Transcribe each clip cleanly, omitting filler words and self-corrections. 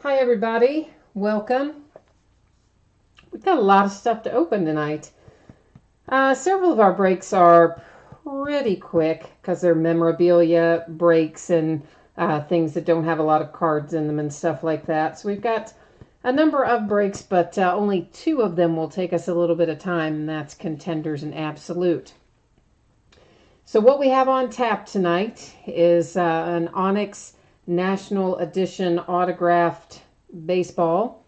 Hi everybody, welcome. We've got a lot of stuff to open tonight. Several of our breaks are pretty quick because they're memorabilia breaks and things that don't have a lot of cards in them and stuff like that. So we've got a number of breaks, but only two of them will take us a little bit of time, and that's Contenders and Absolute. So what we have on tap tonight is an Onyx National Edition autographed baseball.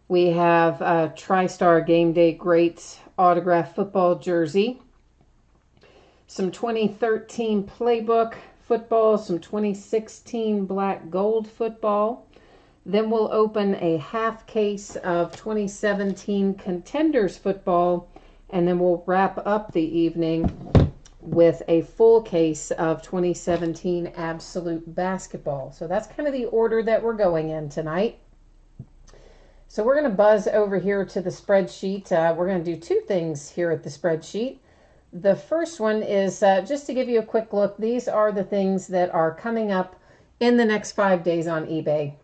We have a Tristar Game Day Greats autographed football jersey, some 2013 playbook football, some 2016 black gold football. Then we'll open a half case of 2017 Contenders football, and then we'll wrap up the evening with a full case of 2017 Absolute Basketball. So that's kind of the order that we're going in tonight. So we're going to buzz over here to the spreadsheet. We're going to do two things here at the spreadsheet. The first one is just to give you a quick look. These are the things that are coming up in the next 5 days on eBay.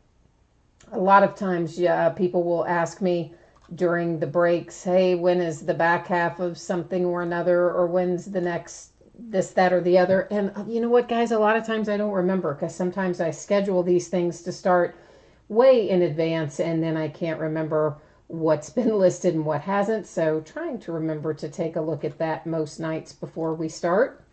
A lot of times people will ask me during the breaks, hey, when is the back half of something or another, or when's the next this, that, or the other? And you know what, guys, a lot of times I don't remember because sometimes I schedule these things to start way in advance and then I can't remember what's been listed and what hasn't. So trying to remember to take a look at that most nights before we start.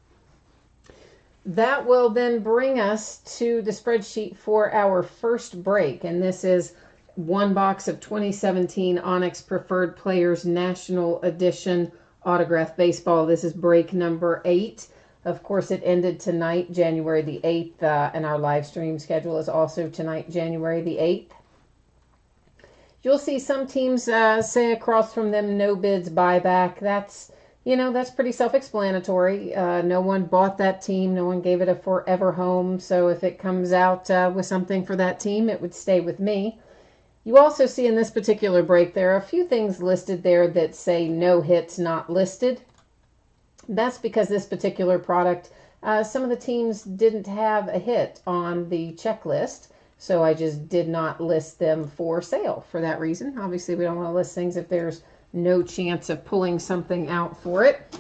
That will then bring us to the spreadsheet for our first break, and this is one box of 2017 Onyx Preferred Players National Edition Autograph Baseball. This is break number 8. Of course, it ended tonight, January the 8th, and our live stream schedule is also tonight, January the 8th. You'll see some teams say across from them, no bids, buyback. That's pretty self-explanatory. No one bought that team. No one gave it a forever home. So if it comes out with something for that team, it would stay with me. You also see in this particular break, there are a few things listed there that say no hits not listed. That's because this particular product, some of the teams didn't have a hit on the checklist. So I just did not list them for sale for that reason. Obviously, we don't want to list things if there's no chance of pulling something out for it.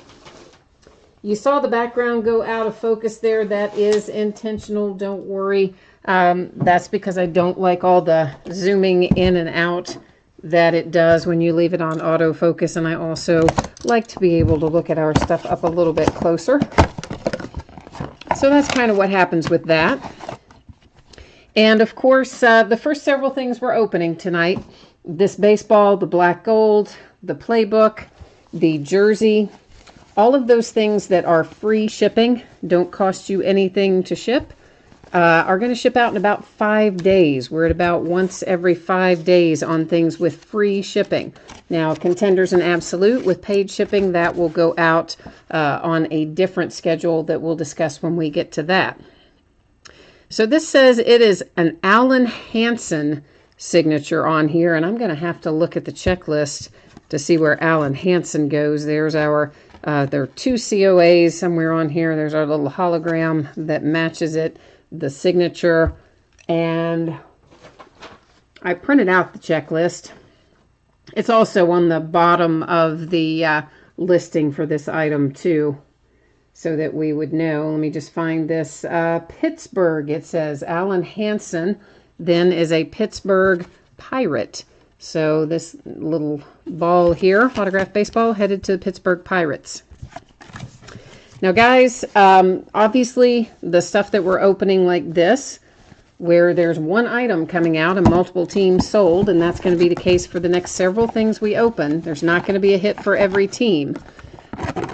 You saw the background go out of focus there. That is intentional. Don't worry. That's because I don't like all the zooming in and out that it does when you leave it on autofocus. And I also like to be able to look at our stuff up a little bit closer. So that's kind of what happens with that. And of course, the first several things we're opening tonight, this baseball, the black gold, the playbook, the jersey, all of those things that are free shipping, don't cost you anything to ship, are going to ship out in about 5 days. We're at about once every 5 days on things with free shipping. Now, Contenders and Absolute with paid shipping, that will go out on a different schedule that we'll discuss when we get to that. So this says it is an Alan Hansen signature on here, and I'm going to have to look at the checklist to see where Alan Hansen goes. There's our, there are 2 COAs somewhere on here. There's our little hologram that matches it, the signature, and I printed out the checklist. It's also on the bottom of the listing for this item too, so that we would know. Let me just find this. Pittsburgh, it says. Alan Hansen then is a Pittsburgh Pirate. So this little ball here, autographed baseball, headed to the Pittsburgh Pirates. Now, guys, obviously the stuff that we're opening like this, where there's one item coming out and multiple teams sold, and that's going to be the case for the next several things we open. There's not going to be a hit for every team.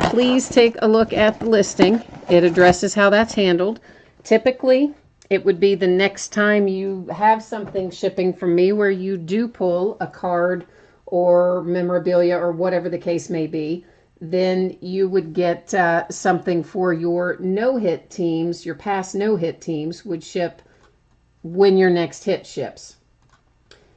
Please take a look at the listing. It addresses how that's handled. Typically, it would be the next time you have something shipping from me where you do pull a card or memorabilia or whatever the case may be, then you would get something for your no-hit teams. Your past no-hit teams would ship when your next hit ships.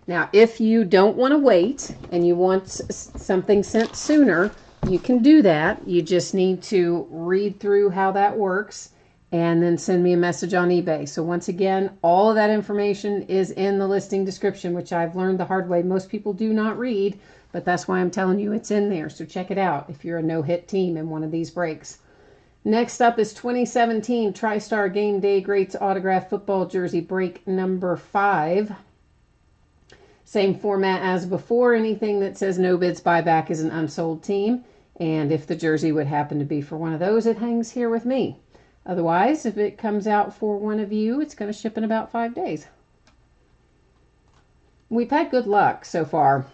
Now, if you don't want to wait and you want something sent sooner, you can do that. You just need to read through how that works and then send me a message on eBay. So once again, all of that information is in the listing description, which I've learned the hard way. Most people do not read, but that's why I'm telling you it's in there. So check it out if you're a no-hit team in one of these breaks. Next up is 2017 Tristar Game Day Greats Autograph Football Jersey break number 5. Same format as before. Anything that says no bids buyback is an unsold team. And if the jersey would happen to be for one of those, it hangs here with me. Otherwise, if it comes out for one of you, it's going to ship in about 5 days. We've had good luck so far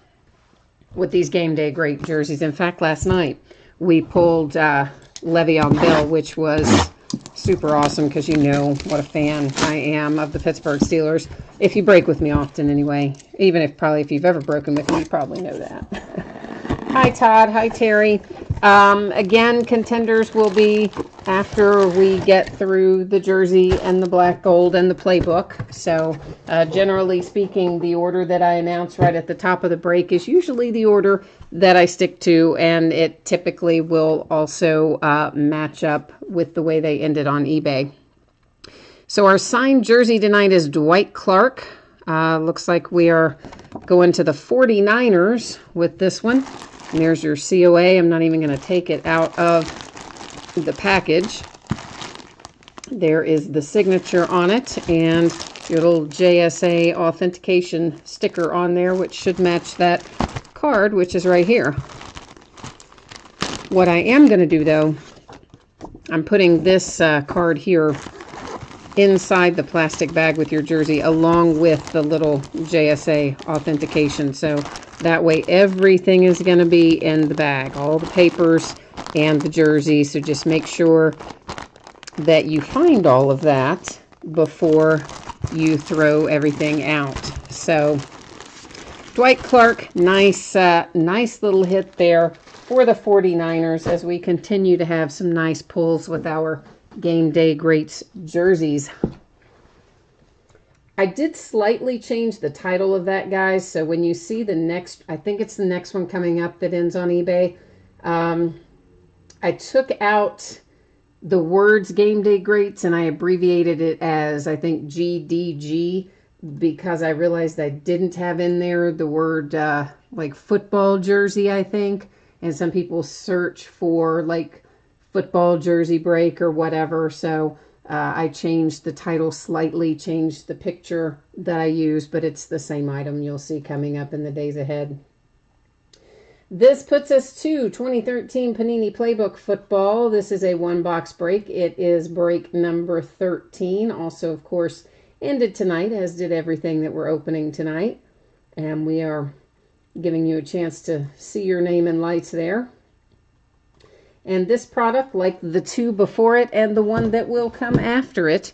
with these Game Day Great jerseys. In fact, last night we pulled Le'Veon Bell, which was super awesome because you know what a fan I am of the Pittsburgh Steelers. If you break with me often anyway, even if you've ever broken with me, you probably know that. Hi, Todd. Hi, Terry. Again, contenders will be after we get through the jersey and the black gold and the playbook. So generally speaking, the order that I announce right at the top of the break is usually the order that I stick to, and it typically will also match up with the way they ended on eBay. So our signed jersey tonight is Dwight Clark. Looks like we are going to the 49ers with this one. And there's your COA. I'm not even going to take it out of the package. There is the signature on it and your little JSA authentication sticker on there, which should match that card, which is right here. What I am going to do, though, I'm putting this card here inside the plastic bag with your jersey along with the little JSA authentication. So that way everything is going to be in the bag, all the papers and the jersey. So just make sure that you find all of that before you throw everything out. So Dwight Clark, nice little hit there for the 49ers as we continue to have some nice pulls with our Game Day Greats jerseys. I did slightly change the title of that, guys. So when you see the next, I think it's the next one coming up that ends on eBay, I took out the words Game Day Greats and I abbreviated it as, I think, GDG, because I realized I didn't have in there the word like football jersey, I think. And some people search for like football jersey break or whatever. So I changed the title slightly, changed the picture that I used, but it's the same item you'll see coming up in the days ahead. This puts us to 2013 Panini Playbook Football. This is a one-box break. It is break number 13. Also, of course, ended tonight, as did everything that we're opening tonight. And we are giving you a chance to see your name in lights there. And this product, like the two before it and the one that will come after it,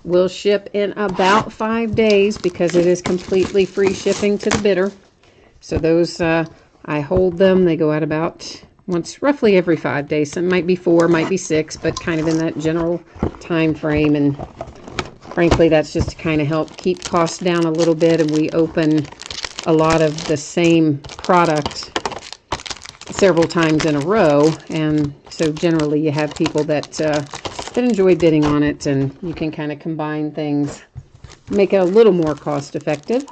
will ship in about 5 days because it is completely free shipping to the bidder. So those, I hold them. They go out about once, roughly every 5 days. Some might be 4, might be 6, but kind of in that general time frame. And frankly, that's just to kind of help keep costs down a little bit. And we open a lot of the same product several times in a row, and so generally you have people that enjoy bidding on it, and you can kind of combine things, make it a little more cost effective.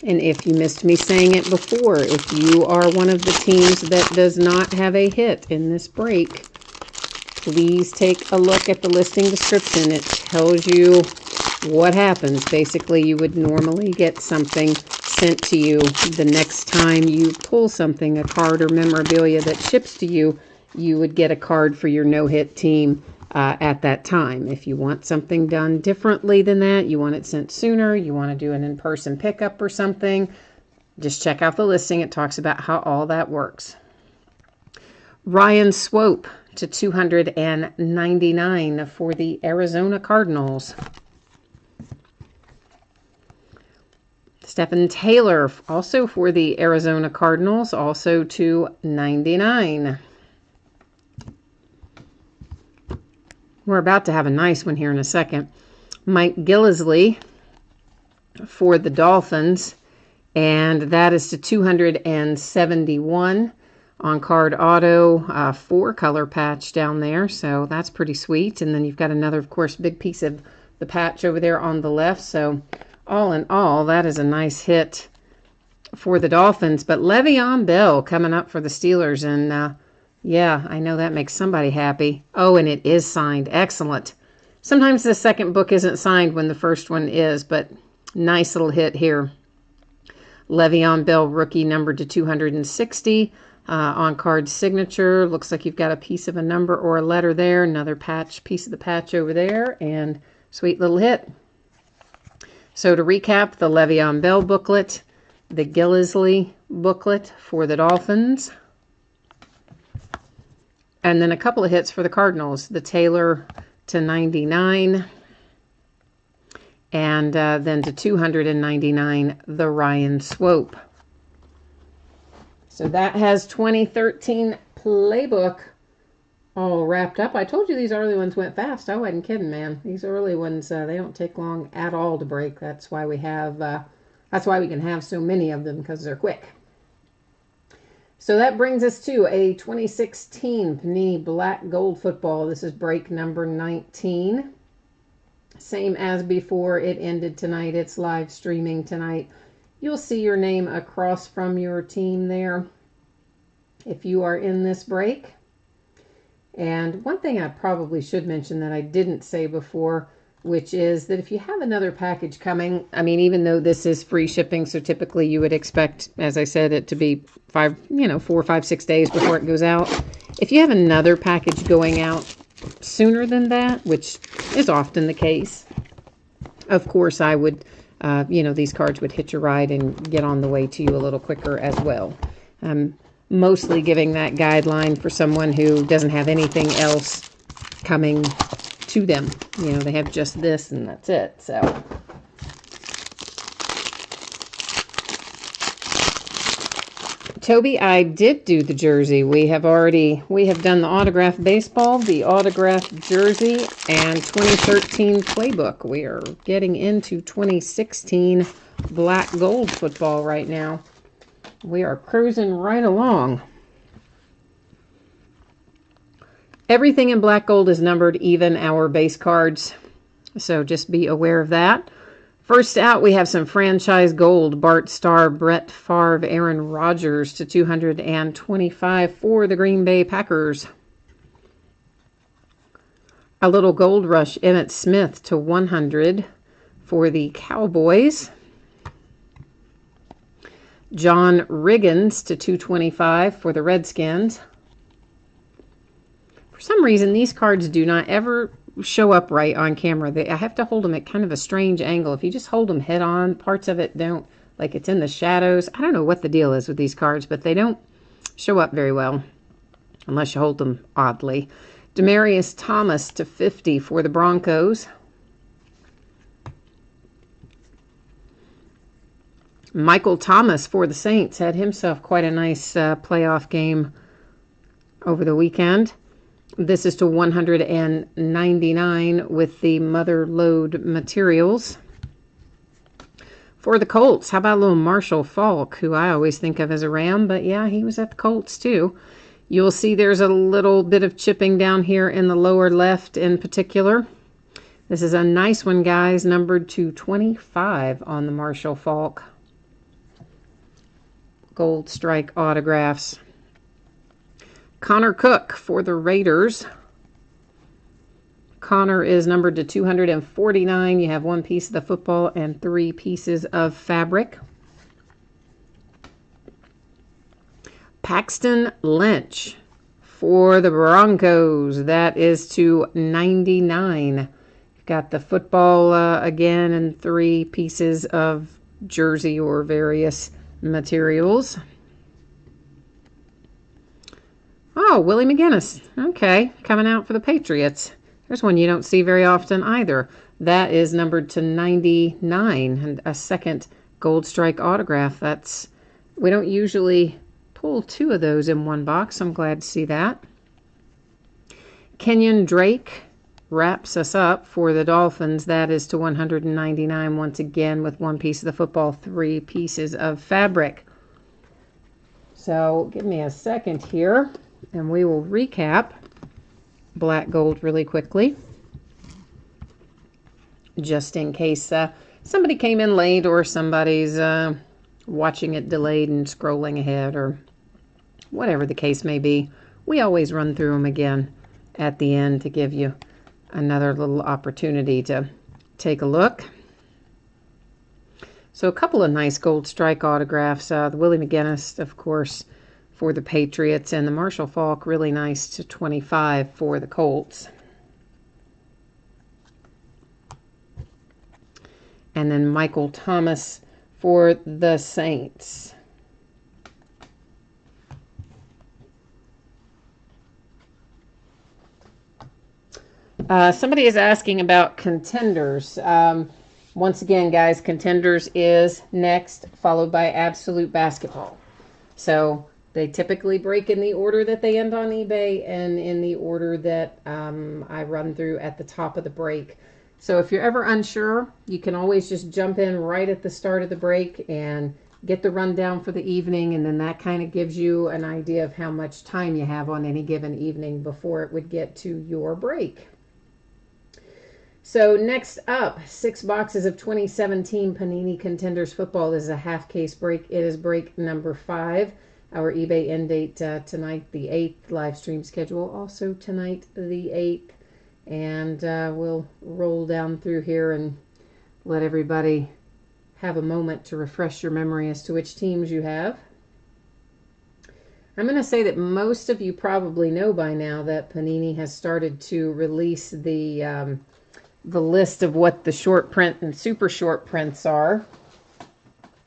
And if you missed me saying it before, if you are one of the teams that does not have a hit in this break, please take a look at the listing description. It tells you what happens. Basically, you would normally get something sent to you the next time you pull something, a card or memorabilia that ships to you. You would get a card for your no-hit team at that time. If you want something done differently than that, you want it sent sooner, you want to do an in-person pickup or something, just check out the listing. It talks about how all that works. Ryan Swope to 299 for the Arizona Cardinals. Stephen Taylor, also for the Arizona Cardinals, also to 99. We're about to have a nice one here in a second. Mike Gillisley for the Dolphins, and that is to 271. on-card auto, 4-color patch down there, so that's pretty sweet. And then you've got another, of course, big piece of the patch over there on the left. So all in all, that is a nice hit for the Dolphins. But Le'Veon Bell coming up for the Steelers, and yeah, I know that makes somebody happy. Oh, and it is signed. Excellent. Sometimes the second book isn't signed when the first one is, but nice little hit here. Le'Veon Bell, rookie, numbered to 260. On-card signature. Looks like you've got a piece of a number or a letter there. Another patch, piece of the patch over there. And sweet little hit. So to recap, the Le'Veon Bell booklet, the Gillislee booklet for the Dolphins, and then a couple of hits for the Cardinals. The Taylor to 99, and then to 299, the Ryan Swope. So that has 2013 Playbook all wrapped up. I told you these early ones went fast. I wasn't kidding, man. These early ones, they don't take long at all to break. That's why we have, that's why we can have so many of them, because they're quick. So that brings us to a 2016 Panini Black Gold Football. This is break number 19. Same as before, it ended tonight. It's live streaming tonight. You'll see your name across from your team there if you are in this break. And one thing I probably should mention that I didn't say before, which is that if you have another package coming, I mean, even though this is free shipping, so typically you would expect, as I said, it to be 4, 5, 6 days before it goes out. If you have another package going out sooner than that, which is often the case, of course I would, these cards would hitch a ride and get on the way to you a little quicker as well. Mostly giving that guideline for someone who doesn't have anything else coming to them. You know, they have just this and that's it. So Toby, I did do the jersey. We have done the autographed baseball, the autographed jersey, and 2013 Playbook. We are getting into 2016 Black Gold Football right now. We are cruising right along. Everything in Black Gold is numbered, even our base cards. So just be aware of that. First out, we have some franchise gold. Bart Starr, Brett Favre, Aaron Rodgers to 225 for the Green Bay Packers. A little gold rush, Emmitt Smith to 100 for the Cowboys. John Riggins to 225 for the Redskins. For some reason, these cards do not ever show up right on camera. I have to hold them at kind of a strange angle. If you just hold them head on, parts of it don't, like it's in the shadows. I don't know what the deal is with these cards, but they don't show up very well unless you hold them oddly. Demaryius Thomas to 50 for the Broncos. Michael Thomas for the Saints had himself quite a nice playoff game over the weekend. This is to 199 with the Mother Lode materials. For the Colts, how about a little Marshall Faulk, who I always think of as a Ram, but yeah, he was at the Colts too. You'll see there's a little bit of chipping down here in the lower left in particular. This is a nice one, guys, numbered to 25 on the Marshall Faulk. Gold strike autographs. Connor Cook for the Raiders. Connor is numbered to 249. You have one piece of the football and 3 pieces of fabric. Paxton Lynch for the Broncos. That is to 99. You've got the football again and 3 pieces of jersey or various materials. Oh, Willie McGinnis. Okay, coming out for the Patriots. There's one you don't see very often either. That is numbered to 99, and a second gold strike autograph. We don't usually pull 2 of those in one box. I'm glad to see that. Kenyon Drake wraps us up for the Dolphins. That is to 199 once again with 1 piece of the football, 3 pieces of fabric. So give me a second here, and we will recap black gold really quickly, just in case somebody came in late or somebody's watching it delayed and scrolling ahead or whatever the case may be. We always run through them again at the end to give you another little opportunity to take a look. So a couple of nice gold strike autographs. The Willie McGinnis, of course, for the Patriots, and the Marshall Faulk, really nice to 25 for the Colts. And then Michael Thomas for the Saints. Somebody is asking about Contenders. Once again, guys, Contenders is next, followed by Absolute Basketball. So they typically break in the order that they end on eBay and in the order that I run through at the top of the break. So if you're ever unsure, you can always just jump in right at the start of the break and get the rundown for the evening, and then that kind of gives you an idea of how much time you have on any given evening before it would get to your break. So next up, 6 boxes of 2017 Panini Contenders football. This is a half case break. It is break number 5. Our eBay end date tonight, the 8th. Live stream schedule also tonight, the 8th. And we'll roll down through here and let everybody have a moment to refresh your memory as to which teams you have. I'm going to say that most of you probably know by now that Panini has started to release the list of what the short print and super short prints are.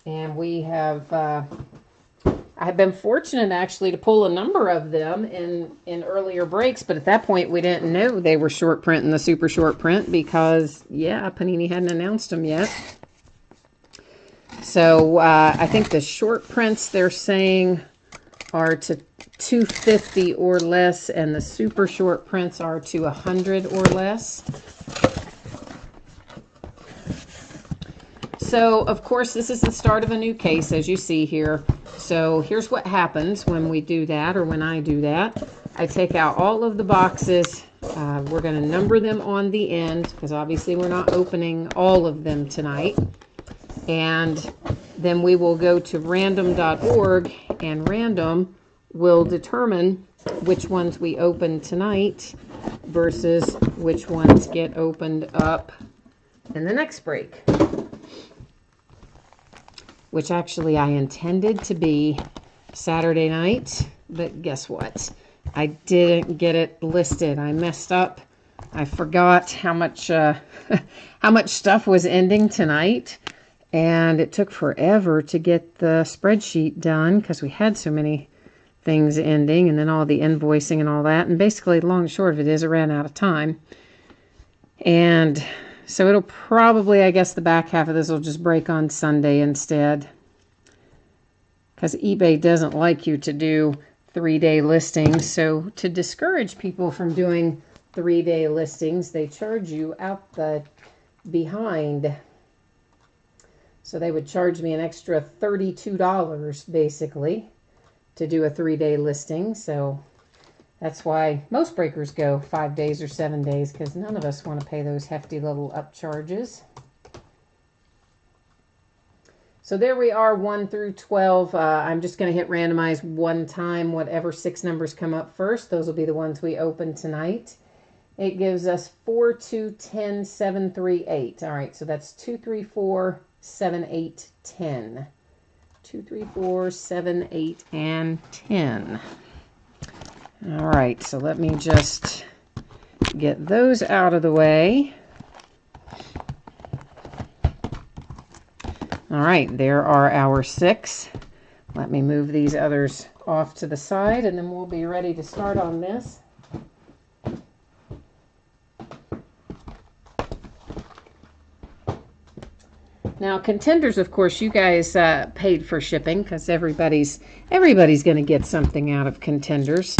And we have, I've been fortunate actually to pull a number of them in earlier breaks, but at that point we didn't know they were short print and the super short print because, yeah, Panini hadn't announced them yet. So I think the short prints they're saying are to 250 or less, and the super short prints are to 100 or less. So, of course, this is the start of a new case, as you see here. So here's what happens when we do that, or when I do that. I take out all of the boxes. We're going to number them on the end, because obviously we're not opening all of them tonight. And then we will go to random.org, and random will determine which ones we open tonight versus which ones get opened up in the next break. Which actually I intended to be Saturday night, but guess what? I didn't get it listed. I messed up. I forgot how much stuff was ending tonight, and it took forever to get the spreadsheet done because we had so many things ending, and then all the invoicing and all that. And basically, long and short of it is, I ran out of time. And so it'll probably, I guess the back half of this will just break on Sunday instead. Because eBay doesn't like you to do 3-day listings. So to discourage people from doing 3-day listings, they charge you out the behind. So they would charge me an extra $32 basically to do a 3-day listing. So that's why most breakers go 5 days or 7 days, because none of us want to pay those hefty little up charges. So there we are, 1 through 12. I'm just going to hit randomize one time. Whatever 6 numbers come up first, those will be the ones we open tonight. It gives us 4, 2, 10, 7, 3, 8. All right, so that's 2, 3, 4, 7, 8, 10. 2, 3, 4, 7, 8, and 10. All right, so let me just get those out of the way. All right, there are our 6. Let me move these others off to the side, and then we'll be ready to start on this. Now, Contenders, of course, you guys paid for shipping because everybody's going to get something out of Contenders.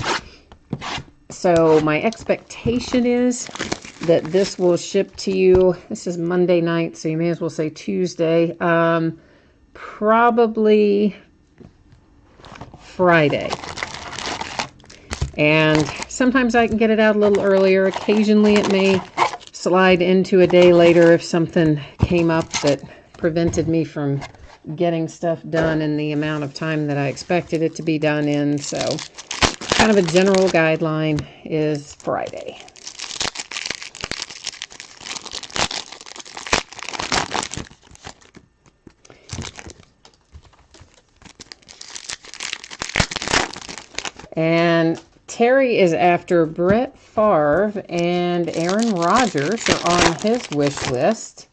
So my expectation is that this will ship to you. This is Monday night, so you may as well say Tuesday. Probably Friday. And sometimes I can get it out a little earlier. Occasionally it may slide into a day later if something came up that prevented me from getting stuff done in the amount of time that I expected it to be done in. So kind of a general guideline is Friday. And Terry is after Brett Favre and Aaron Rodgers are on his wish list.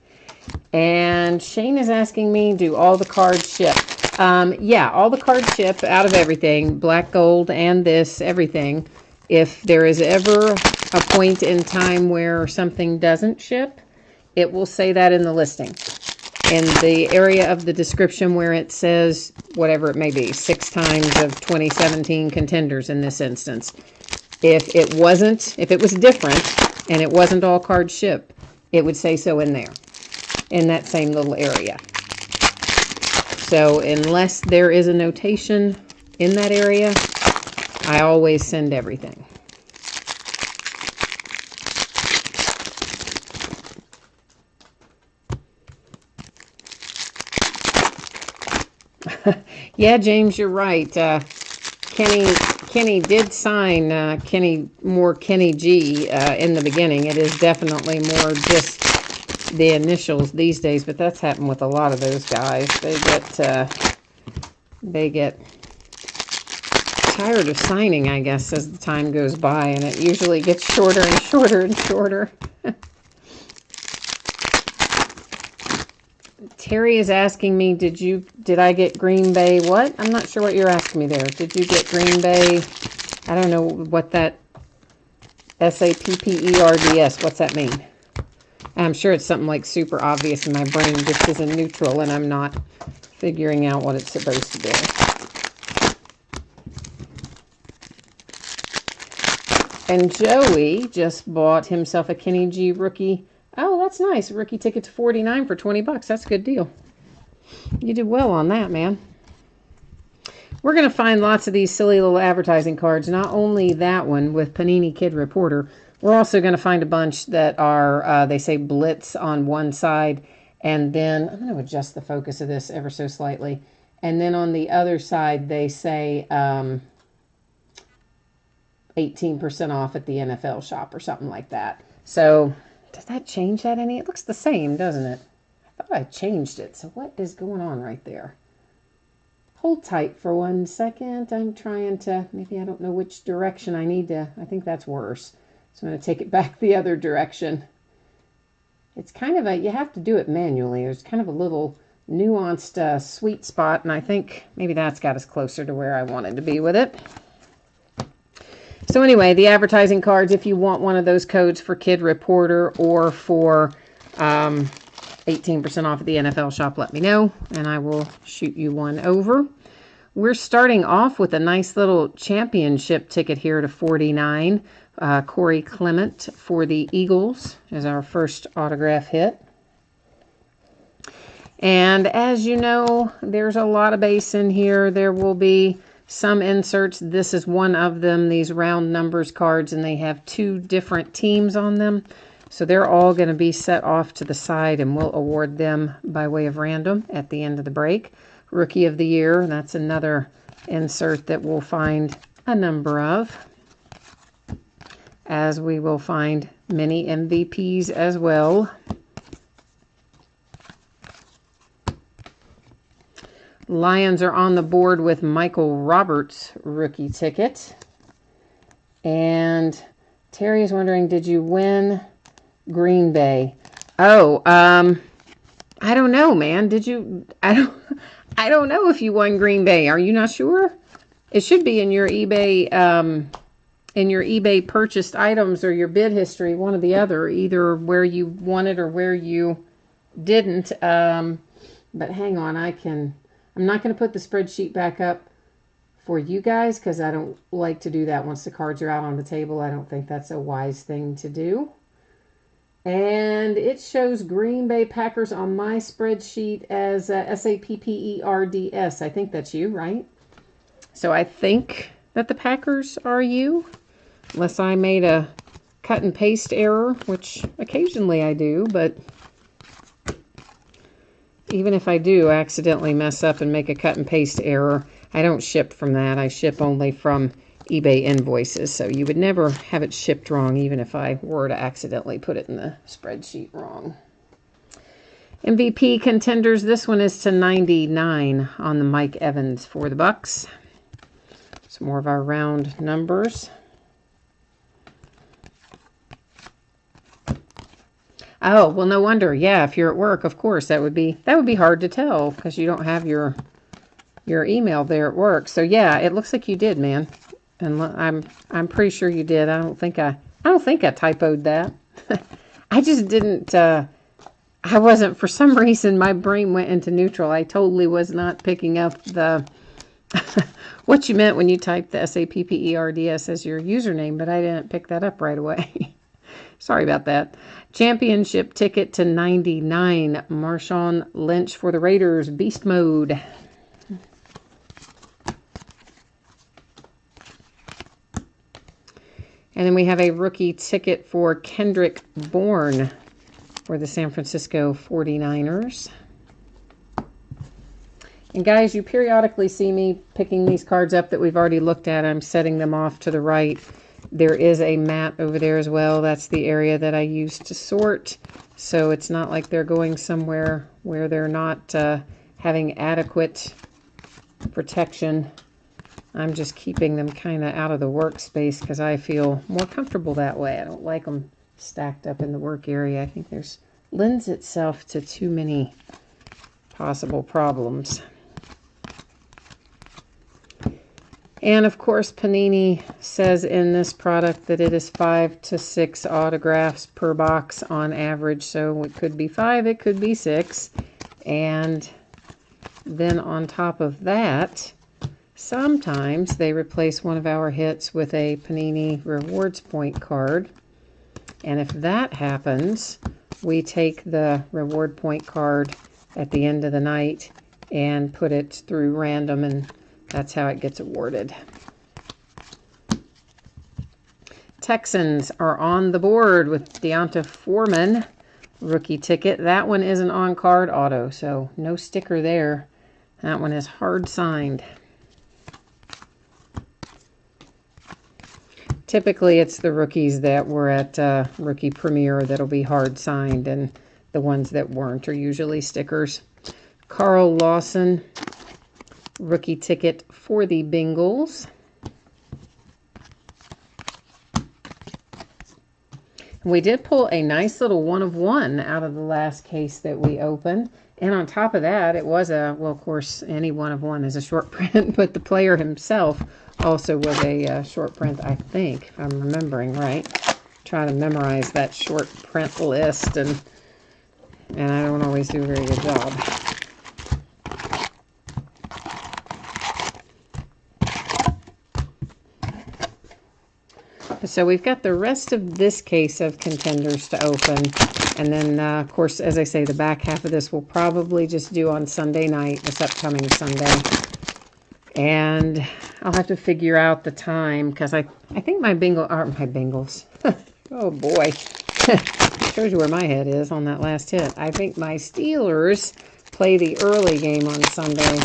And Shane is asking me, do all the cards ship? Yeah, all the cards ship out of everything, black, gold, and this, everything. If there is ever a point in time where something doesn't ship, it will say that in the listing. In the area of the description where it says, whatever it may be, 6 times of 2017 contenders in this instance. If it was different, and it wasn't all cards ship, it would say so in there, in that same little area. So unless there is a notation in that area, I always send everything. Yeah, James, you're right. Kenny did sign Kenny G in the beginning. It is definitely more just the initials these days, but that's happened with a lot of those guys. They get tired of signing, I guess, as the time goes by, and it usually gets shorter and shorter and shorter. Terry is asking me, did I get Green Bay? What? I'm not sure what you're asking me there. Did you get Green Bay? I don't know what that SAPPERDS, what's that mean? I'm sure it's something like super obvious in my brain just isn't neutral and I'm not figuring out what it's supposed to be. And Joey just bought himself a Kenny G rookie. Oh, that's nice. Rookie ticket to 49 for 20 bucks. That's a good deal. You did well on that, man. We're going to find lots of these silly little advertising cards. Not only that one with Panini Kid Reporter, we're also going to find a bunch that are, they say Blitz on one side. And then, I'm going to adjust the focus of this ever so slightly. And then on the other side, they say 18% off at the NFL shop or something like that. So, does that change that any? It looks the same, doesn't it? I thought I changed it. So what is going on right there? Hold tight for 1 second. I'm trying to, maybe I don't know which direction I need to. I think that's worse. So I'm going to take it back the other direction. It's kind of a, you have to do it manually. There's kind of a little nuanced sweet spot. And I think maybe that's got us closer to where I wanted to be with it. So anyway, the advertising cards, if you want one of those codes for Kid Reporter or for 18% off at the NFL shop, let me know, and I will shoot you one over. We're starting off with a nice little championship ticket here to 49. Corey Clement for the Eagles is our first autograph hit. And as you know, there's a lot of base in here. There will be some inserts. This is one of them, these round numbers cards, and they have 2 different teams on them. So they're all going to be set off to the side, and we'll award them by way of random at the end of the break. Rookie of the Year, that's another insert that we'll find a number of, as we will find many MVPs as well. Lions are on the board with Michael Roberts' rookie ticket. And Terry is wondering, did you win Green Bay? Oh, I don't know, man. Did you? I don't know if you won Green Bay. Are you not sure? It should be in your eBay purchased items or your bid history, one or the other, either where you won it or where you didn't. But hang on, I'm not going to put the spreadsheet back up for you guys because I don't like to do that once the cards are out on the table. I don't think that's a wise thing to do. And it shows Green Bay Packers on my spreadsheet as SAPPERDS. I think that's you, right? So I think that the Packers are you, unless I made a cut and paste error, which occasionally I do, but even if I do accidentally mess up and make a cut and paste error, I don't ship from that. I ship only from eBay invoices, so you would never have it shipped wrong, even if I were to accidentally put it in the spreadsheet wrong. MVP Contenders, this one is to 99 on the Mike Evans for the Bucks. Some more of our round numbers. Oh, well, no wonder. Yeah, if you're at work, of course, that would be hard to tell because you don't have your email there at work. So yeah, it looks like you did, man. And I'm pretty sure you did. I don't think I typoed that. I just didn't. I wasn't, for some reason, my brain went into neutral. I totally was not picking up the what you meant when you typed the SAPPERDS as your username, but I didn't pick that up right away. Sorry about that. Championship ticket to 99. Marshawn Lynch for the Raiders. Beast mode. And then we have a rookie ticket for Kendrick Bourne for the San Francisco 49ers. And guys, you periodically see me picking these cards up that we've already looked at. I'm setting them off to the right. There is a mat over there as well. That's the area that I use to sort. So it's not like they're going somewhere where they're not having adequate protection. I'm just keeping them kind of out of the workspace because I feel more comfortable that way. I don't like them stacked up in the work area. I think there's lends itself to too many possible problems. And of course, Panini says in this product that it is 5 to 6 autographs per box on average. So it could be 5, it could be 6. And then on top of that, sometimes they replace one of our hits with a Panini Rewards Point card. And if that happens, we take the Reward Point card at the end of the night and put it through random, and that's how it gets awarded. Texans are on the board with Deonta Foreman, rookie ticket. That one is an on-card auto, so no sticker there. That one is hard signed. Typically, it's the rookies that were at Rookie Premiere that'll be hard signed, and the ones that weren't are usually stickers. Carl Lawson, rookie ticket for the Bengals. We did pull a nice little 1 of 1 out of the last case that we opened. And on top of that, it was well, of course, any 1 of 1 is a short print, but the player himself also was a short print, I think, if I'm remembering right. Trying to memorize that short print list, and I don't always do a very good job. So we've got the rest of this case of Contenders to open. And then, of course, as I say, the back half of this we'll probably just do on Sunday night, this upcoming Sunday. And I'll have to figure out the time because I think my Bengals. Oh, boy. Shows you where my head is on that last hit. I think my Steelers play the early game on Sunday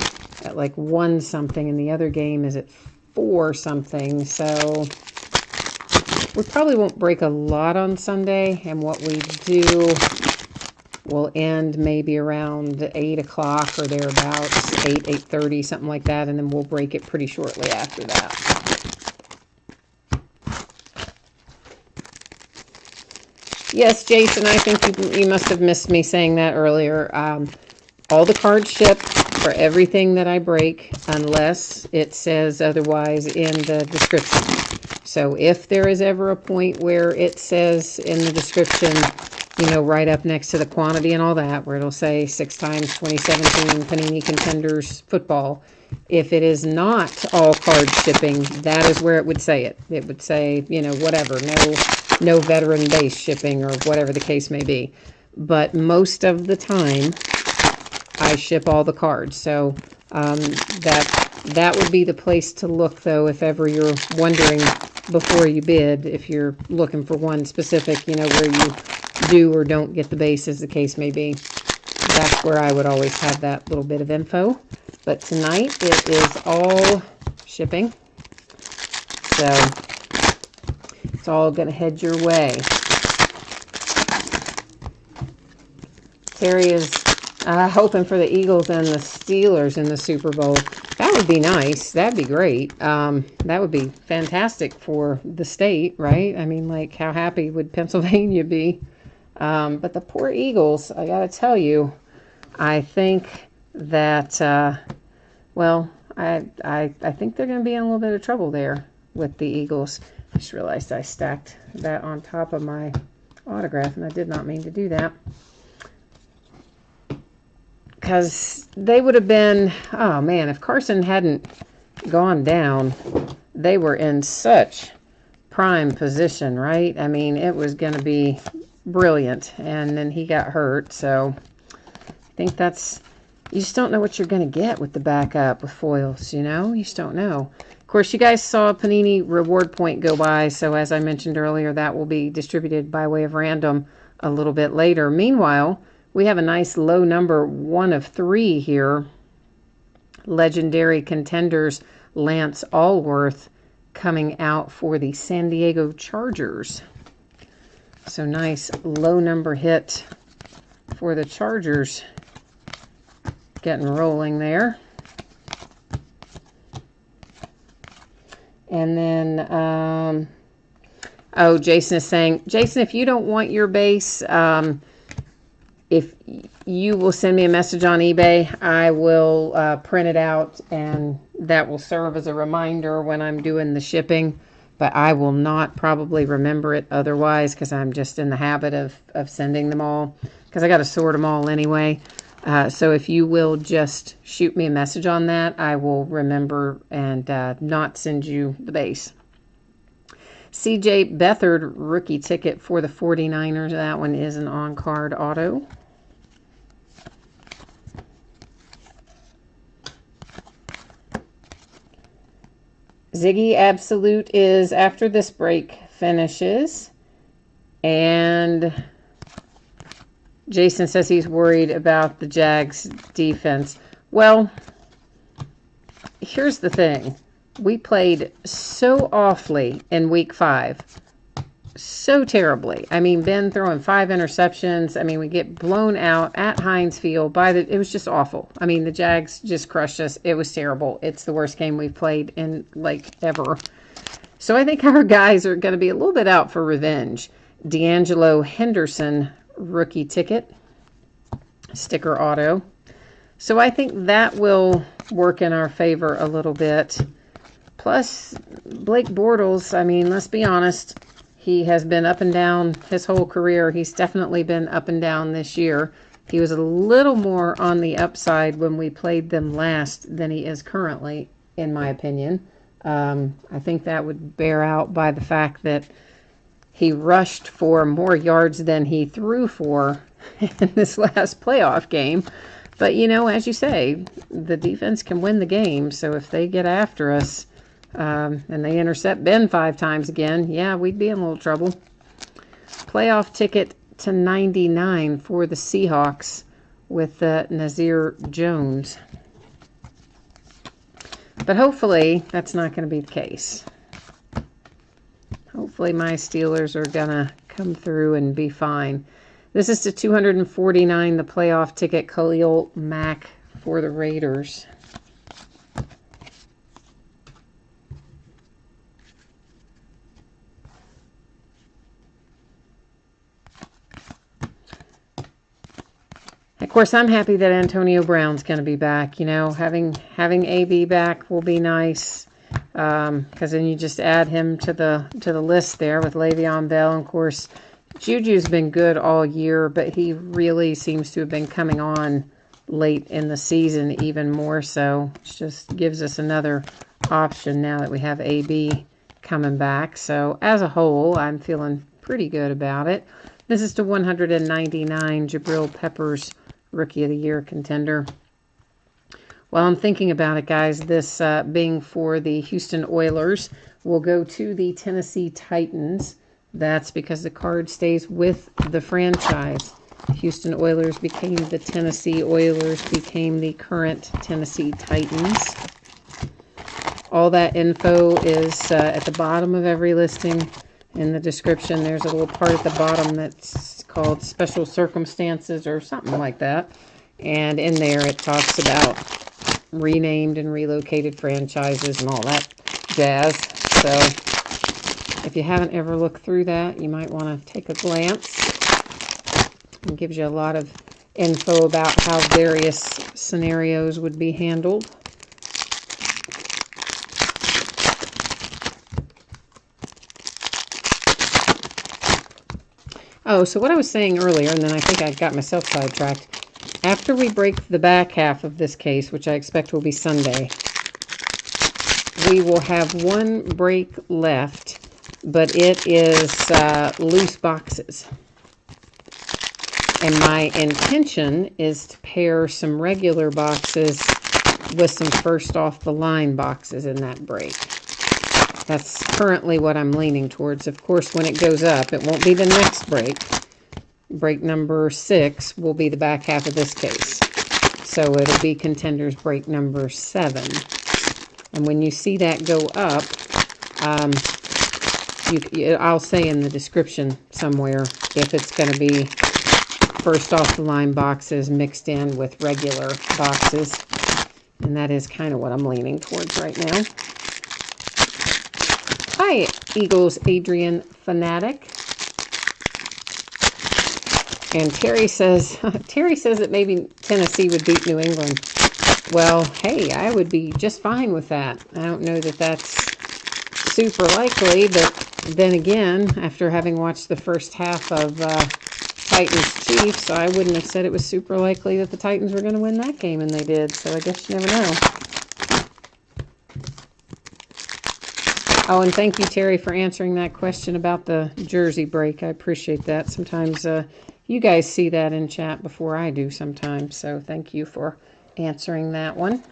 at like 1 something, and the other game is at 4 something. So we probably won't break a lot on Sunday, and what we do will end maybe around 8 o'clock or thereabouts, 8:30, something like that, and then we'll break it pretty shortly after that. Yes, Jason, I think you must have missed me saying that earlier. All the cards ship for everything that I break unless it says otherwise in the description. So if there is ever a point where it says in the description, you know, right up next to the quantity and all that, where it'll say 6 times 2017 Panini Contenders football, if it is not all card shipping, that is where it would say it. It would say, you know, whatever, no veteran base shipping or whatever the case may be. But most of the time, I ship all the cards. So that That would be the place to look, though, if ever you're wondering before you bid, if you're looking for one specific, you know, where you do or don't get the base, as the case may be. That's where I would always have that little bit of info. But tonight it is all shipping. So it's all going to head your way. Terry is hoping for the Eagles and the Steelers in the Super Bowl. That would be nice. That'd be great. That would be fantastic for the state, right? I mean, like, how happy would Pennsylvania be? But the poor Eagles, I got to tell you, I think that, well, I think they're going to be in a little bit of trouble there with the Eagles. I just realized I stacked that on top of my autograph, and I did not mean to do that. Because they would have been, oh man, if Carson hadn't gone down, they were in such prime position, right? I mean, it was going to be brilliant, and then he got hurt, so I think that's, you just don't know what you're going to get with the backup with foils, you know? You just don't know. Of course, you guys saw Panini Reward Point go by, so as I mentioned earlier, that will be distributed by way of random a little bit later. Meanwhile, we have a nice low number 1 of 3 here. Legendary Contenders Lance Allworth coming out for the San Diego Chargers. So nice low number hit for the Chargers. Getting rolling there. And then, oh, Jason is saying, Jason, if you don't want your base, if you will send me a message on eBay, I will print it out, and that will serve as a reminder when I'm doing the shipping. But I will not probably remember it otherwise, because I'm just in the habit of sending them all, because I got to sort them all anyway. So if you will just shoot me a message on that, I will remember and not send you the base. CJ Beathard rookie ticket for the 49ers. That one is an on-card auto. Ziggy Absolute is after this break finishes. And Jason says he's worried about the Jags defense. Well, here's the thing. We played so awfully in week 5. So terribly. I mean, Ben throwing 5 interceptions. I mean, we get blown out at Heinz Field by it was just awful. I mean, the Jags just crushed us. It was terrible. It's the worst game we've played in, like, ever. So I think our guys are going to be a little bit out for revenge. D'Angelo Henderson rookie ticket. Sticker auto. So I think that will work in our favor a little bit. Plus, Blake Bortles, I mean, let's be honest, he has been up and down his whole career. He's definitely been up and down this year. He was a little more on the upside when we played them last than he is currently, in my opinion. I think that would bear out by the fact that he rushed for more yards than he threw for in this last playoff game. But, you know, as you say, the defense can win the game. So if they get after us, and they intercept Ben 5 times again, yeah, we'd be in a little trouble. Playoff ticket to 99 for the Seahawks with Nazir Jones. But hopefully that's not going to be the case. Hopefully my Steelers are going to come through and be fine. This is to 249, the playoff ticket, Khalil Mack for the Raiders. Of course, I'm happy that Antonio Brown's going to be back. You know, having AB back will be nice, because then you just add him to the list there with Le'Veon Bell. And of course, Juju's been good all year, but he really seems to have been coming on late in the season, even more so. It just gives us another option now that we have AB coming back. So as a whole, I'm feeling pretty good about it. This is to 199, Jabril Peppers, Rookie of the Year contender. While I'm thinking about it, guys, this being for the Houston Oilers will go to the Tennessee Titans. That's because the card stays with the franchise. Houston Oilers became the Tennessee Oilers, became the current Tennessee Titans. All that info is at the bottom of every listing. In the description, there's a little part at the bottom that's called Special Circumstances or something like that. And in there it talks about renamed and relocated franchises and all that jazz. So if you haven't ever looked through that, you might want to take a glance. It gives you a lot of info about how various scenarios would be handled. Oh, so what I was saying earlier, and then I think I got myself sidetracked. After we break the back half of this case, which I expect will be Sunday, we will have one break left, but it is loose boxes. And my intention is to pair some regular boxes with some first off the line boxes in that break. That's currently what I'm leaning towards. Of course, when it goes up, it won't be the next break. Break number 6 will be the back half of this case. So it'll be Contenders break number 7. And when you see that go up, I'll say in the description somewhere if it's going to be first off the line boxes mixed in with regular boxes. And that is kind of what I'm leaning towards right now. Hi, Eagles Adrian Fanatic. And Terry says that maybe Tennessee would beat New England. Well, hey, I would be just fine with that. I don't know that that's super likely, but then again, after having watched the first half of Titans-Chiefs, I wouldn't have said it was super likely that the Titans were going to win that game, and they did, so I guess you never know. Oh, and thank you, Terry, for answering that question about the jersey break. I appreciate that. Sometimes you guys see that in chat before I do sometimes, so thank you for answering that one.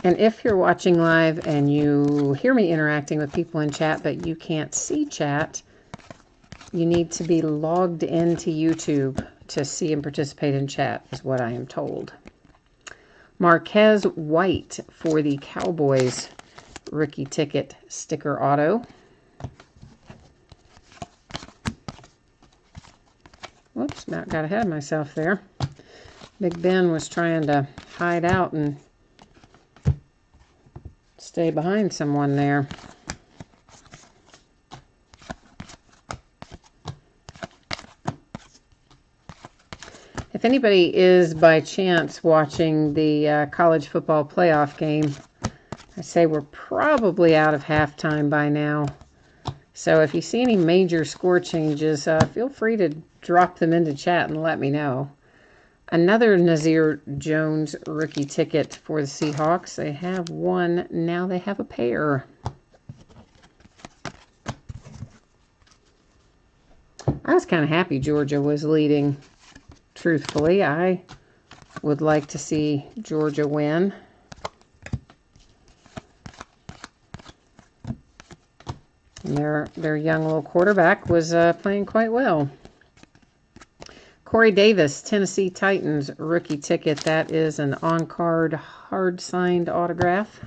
And if you're watching live and you hear me interacting with people in chat, but you can't see chat, you need to be logged into YouTube to see and participate in chat, is what I am told. Marquez White for the Cowboys rookie ticket sticker auto. Whoops, about got ahead of myself there. Big Ben was trying to hide out and stay behind someone there. If anybody is by chance watching the college football playoff game, I say we're probably out of halftime by now. So if you see any major score changes, feel free to drop them into chat and let me know. Another Nazir Jones rookie ticket for the Seahawks. They have one, now they have a pair. I was kind of happy Georgia was leading. Truthfully, I would like to see Georgia win. And their young little quarterback was playing quite well. Corey Davis, Tennessee Titans rookie ticket. That is an on-card, hard-signed autograph.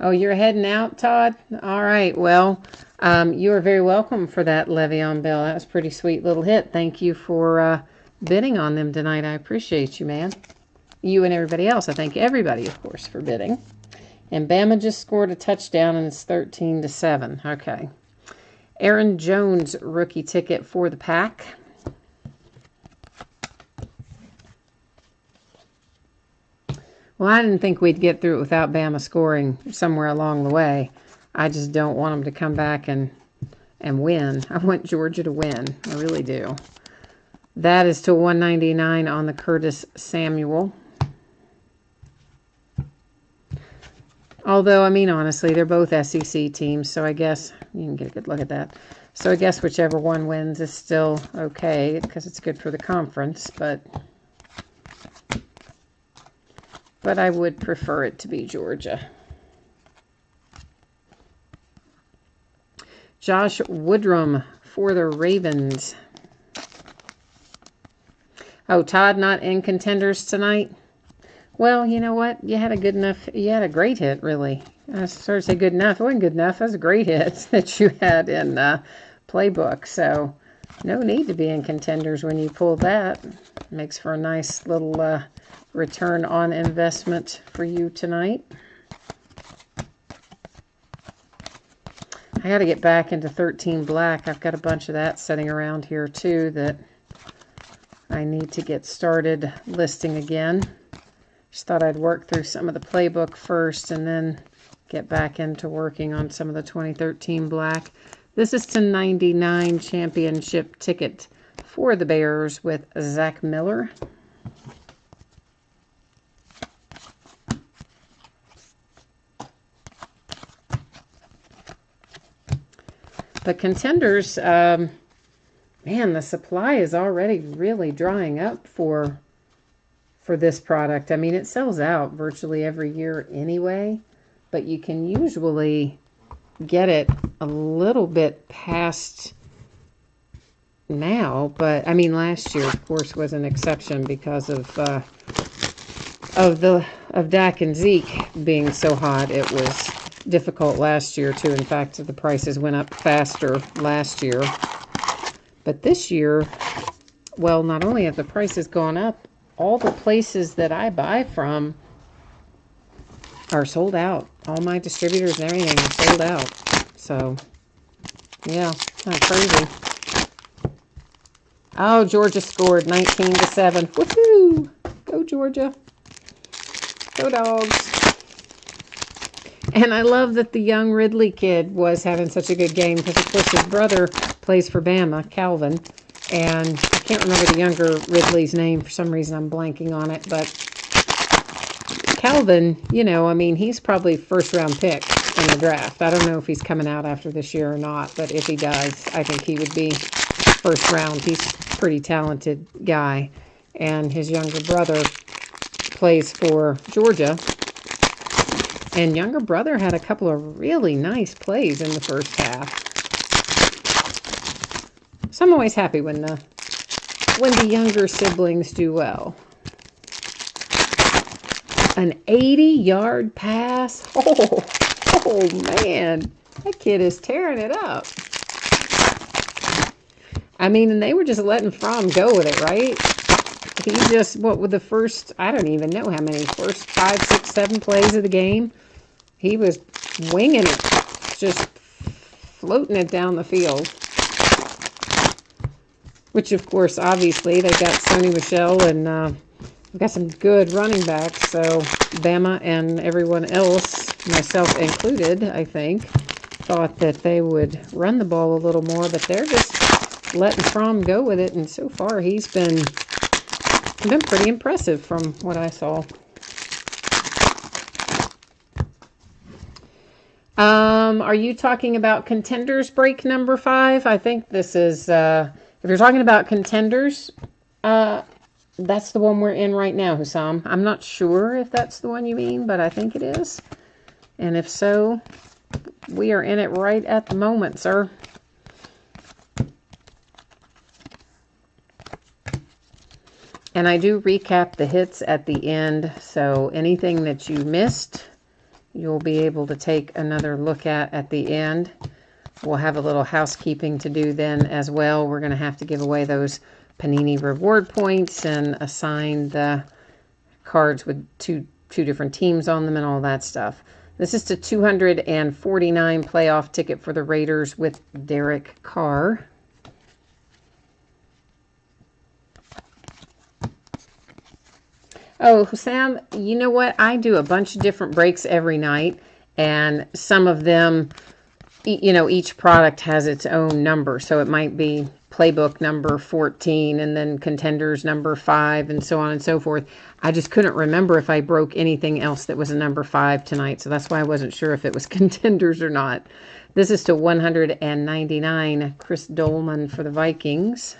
Oh, you're heading out, Todd? All right, well, you are very welcome for that Le'Veon Bell. That was a pretty sweet little hit. Thank you for bidding on them tonight. I appreciate you, man. You and everybody else. I thank everybody, of course, for bidding. And Bama just scored a touchdown, and it's 13-7. Okay. Aaron Jones rookie ticket for the Pack. Well, I didn't think we'd get through it without Bama scoring somewhere along the way. I just don't want them to come back and win. I want Georgia to win. I really do. That is to 199 on the Curtis Samuel. Although, I mean, honestly, they're both SEC teams, so I guess you can get a good look at that. So I guess whichever one wins is still okay because it's good for the conference, but I would prefer it to be Georgia. Josh Woodrum for the Ravens. Oh, Todd not in Contenders tonight? Well, you know what? You had a great hit, really. I started to say good enough. It wasn't good enough. That was a great hit that you had in Playbook. So no need to be in Contenders when you pulled that. Makes for a nice little return on investment for you tonight. I got to get back into 13 Black. I've got a bunch of that sitting around here too that I need to get started listing again. Just thought I'd work through some of the Playbook first and then get back into working on some of the 2013 Black. This is to 99 championship ticket for the Bears with Zach Miller. The Contenders, man, the supply is already really drying up for this product. I mean, it sells out virtually every year anyway, but you can usually get it a little bit past now. But I mean, last year, of course, was an exception because of Dak and Zeke being so hot. It was difficult last year too. In fact, the prices went up faster last year. But this year, well, not only have the prices gone up, all the places that I buy from are sold out. All my distributors and everything are sold out. So, yeah, kind of crazy. Oh, Georgia scored 19-7. Woohoo! Go Georgia. Go Dogs. And I love that the young Ridley kid was having such a good game because, of course, his brother plays for Bama, Calvin. And I can't remember the younger Ridley's name. For some reason, I'm blanking on it. But Calvin, you know, I mean, he's probably first-round pick in the draft. I don't know if he's coming out after this year or not. But if he does, I think he would be first round. He's a pretty talented guy. And his younger brother plays for Georgia. And younger brother had a couple of really nice plays in the first half. So I'm always happy when the younger siblings do well. An 80-yard pass. Oh man, that kid is tearing it up. I mean, and they were just letting Fromm go with it, right? He just, what with the first, I don't even know how many, first 5, 6, 7 plays of the game, he was winging it, just floating it down the field. Which, of course, obviously, they got Sony Michel and we've got some good running backs. So Bama and everyone else, myself included, I think, thought that they would run the ball a little more. But they're just letting Fromm go with it. And so far, he's been pretty impressive from what I saw. Are you talking about Contenders break number 5? I think this is, if you're talking about Contenders, that's the one we're in right now, Hussam. I'm not sure if that's the one you mean, but I think it is. And if so, we are in it right at the moment, sir. And I do recap the hits at the end, so anything that you missed, you'll be able to take another look at the end. We'll have a little housekeeping to do then as well. We're going to have to give away those Panini reward points and assign the cards with two different teams on them and all that stuff. This is to 249 playoff ticket for the Raiders with Derek Carr. Oh, Sam, you know what? I do a bunch of different breaks every night, and some of them, you know, each product has its own number. So it might be playbook number 14 and then contenders number 5 and so on and so forth. I just couldn't remember if I broke anything else that was a number 5 tonight, so that's why I wasn't sure if it was contenders or not. This is to 199, Chris Dolman for the Vikings.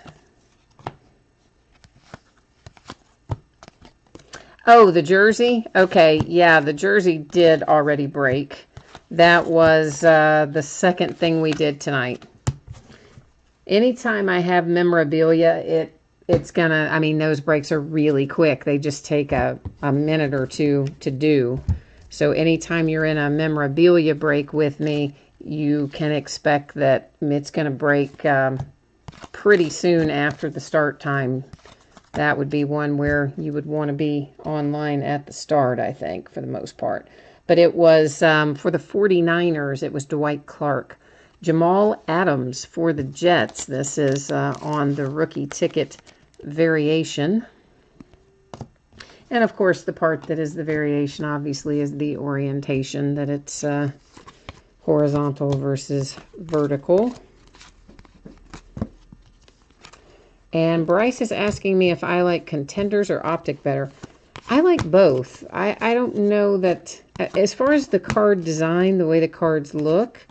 Oh, the jersey? Okay, yeah, the jersey did already break. That was the second thing we did tonight. Anytime I have memorabilia, it's gonna, I mean, those breaks are really quick. They just take a minute or two to do. So anytime you're in a memorabilia break with me, you can expect that it's going to break pretty soon after the start time. That would be one where you would want to be online at the start, I think, for the most part. But it was, for the 49ers, it was Dwight Clark. Jamal Adams for the Jets. This is on the rookie ticket variation. And, of course, the part that is the variation, obviously, is the orientation, that it's horizontal versus vertical. And Bryce is asking me if I like contenders or optic better. I like both. I don't know that, as far as the card design, the way the cards look,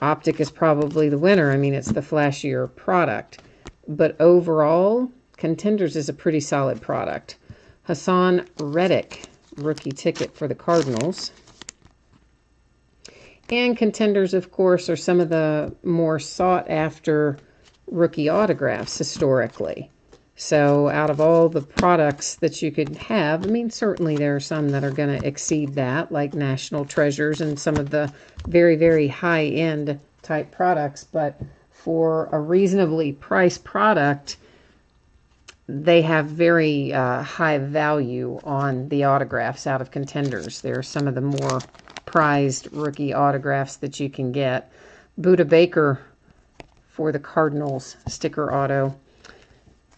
optic is probably the winner. I mean, it's the flashier product. But overall, contenders is a pretty solid product. Hassan Reddick, rookie ticket for the Cardinals. And contenders, of course, are some of the more sought-after rookie autographs historically. So out of all the products that you could have, I mean, certainly there are some that are going to exceed that, like National Treasures and some of the very, very high-end type products. But for a reasonably priced product, they have very high value on the autographs out of contenders. They're some of the more prized rookie autographs that you can get. Buda Baker for the Cardinals sticker auto.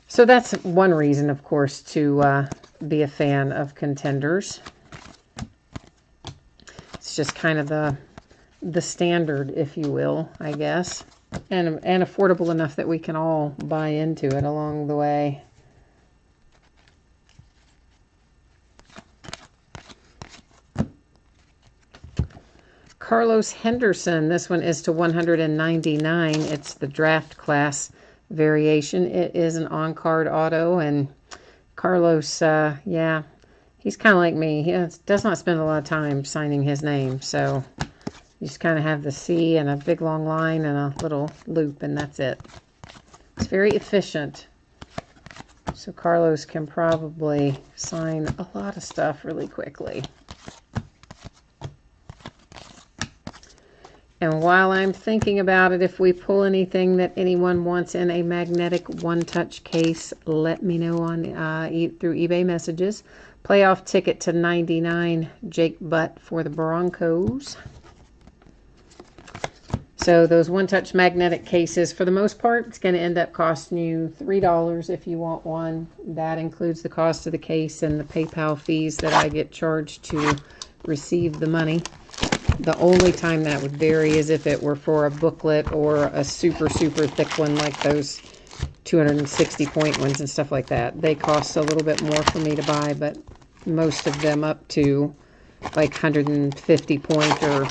So that's one reason, of course, to be a fan of contenders. It's just kind of the standard, if you will, I guess. And affordable enough that we can all buy into it along the way. Carlos Henderson, this one is to 199. It's the draft class variation. It is an on-card auto, and Carlos, yeah, he's kind of like me. He does not spend a lot of time signing his name, so you just kind of have the C and a big long line and a little loop, and that's it. It's very efficient. So Carlos can probably sign a lot of stuff really quickly. And while I'm thinking about it, if we pull anything that anyone wants in a magnetic one-touch case, let me know on through eBay messages. Playoff ticket to 99, Jake Butt for the Broncos. So those one-touch magnetic cases, for the most part, it's going to end up costing you $3 if you want one. That includes the cost of the case and the PayPal fees that I get charged to receive the money. The only time that would vary is if it were for a booklet or a super, super thick one like those 260-point ones and stuff like that. They cost a little bit more for me to buy, but most of them up to like 150-point or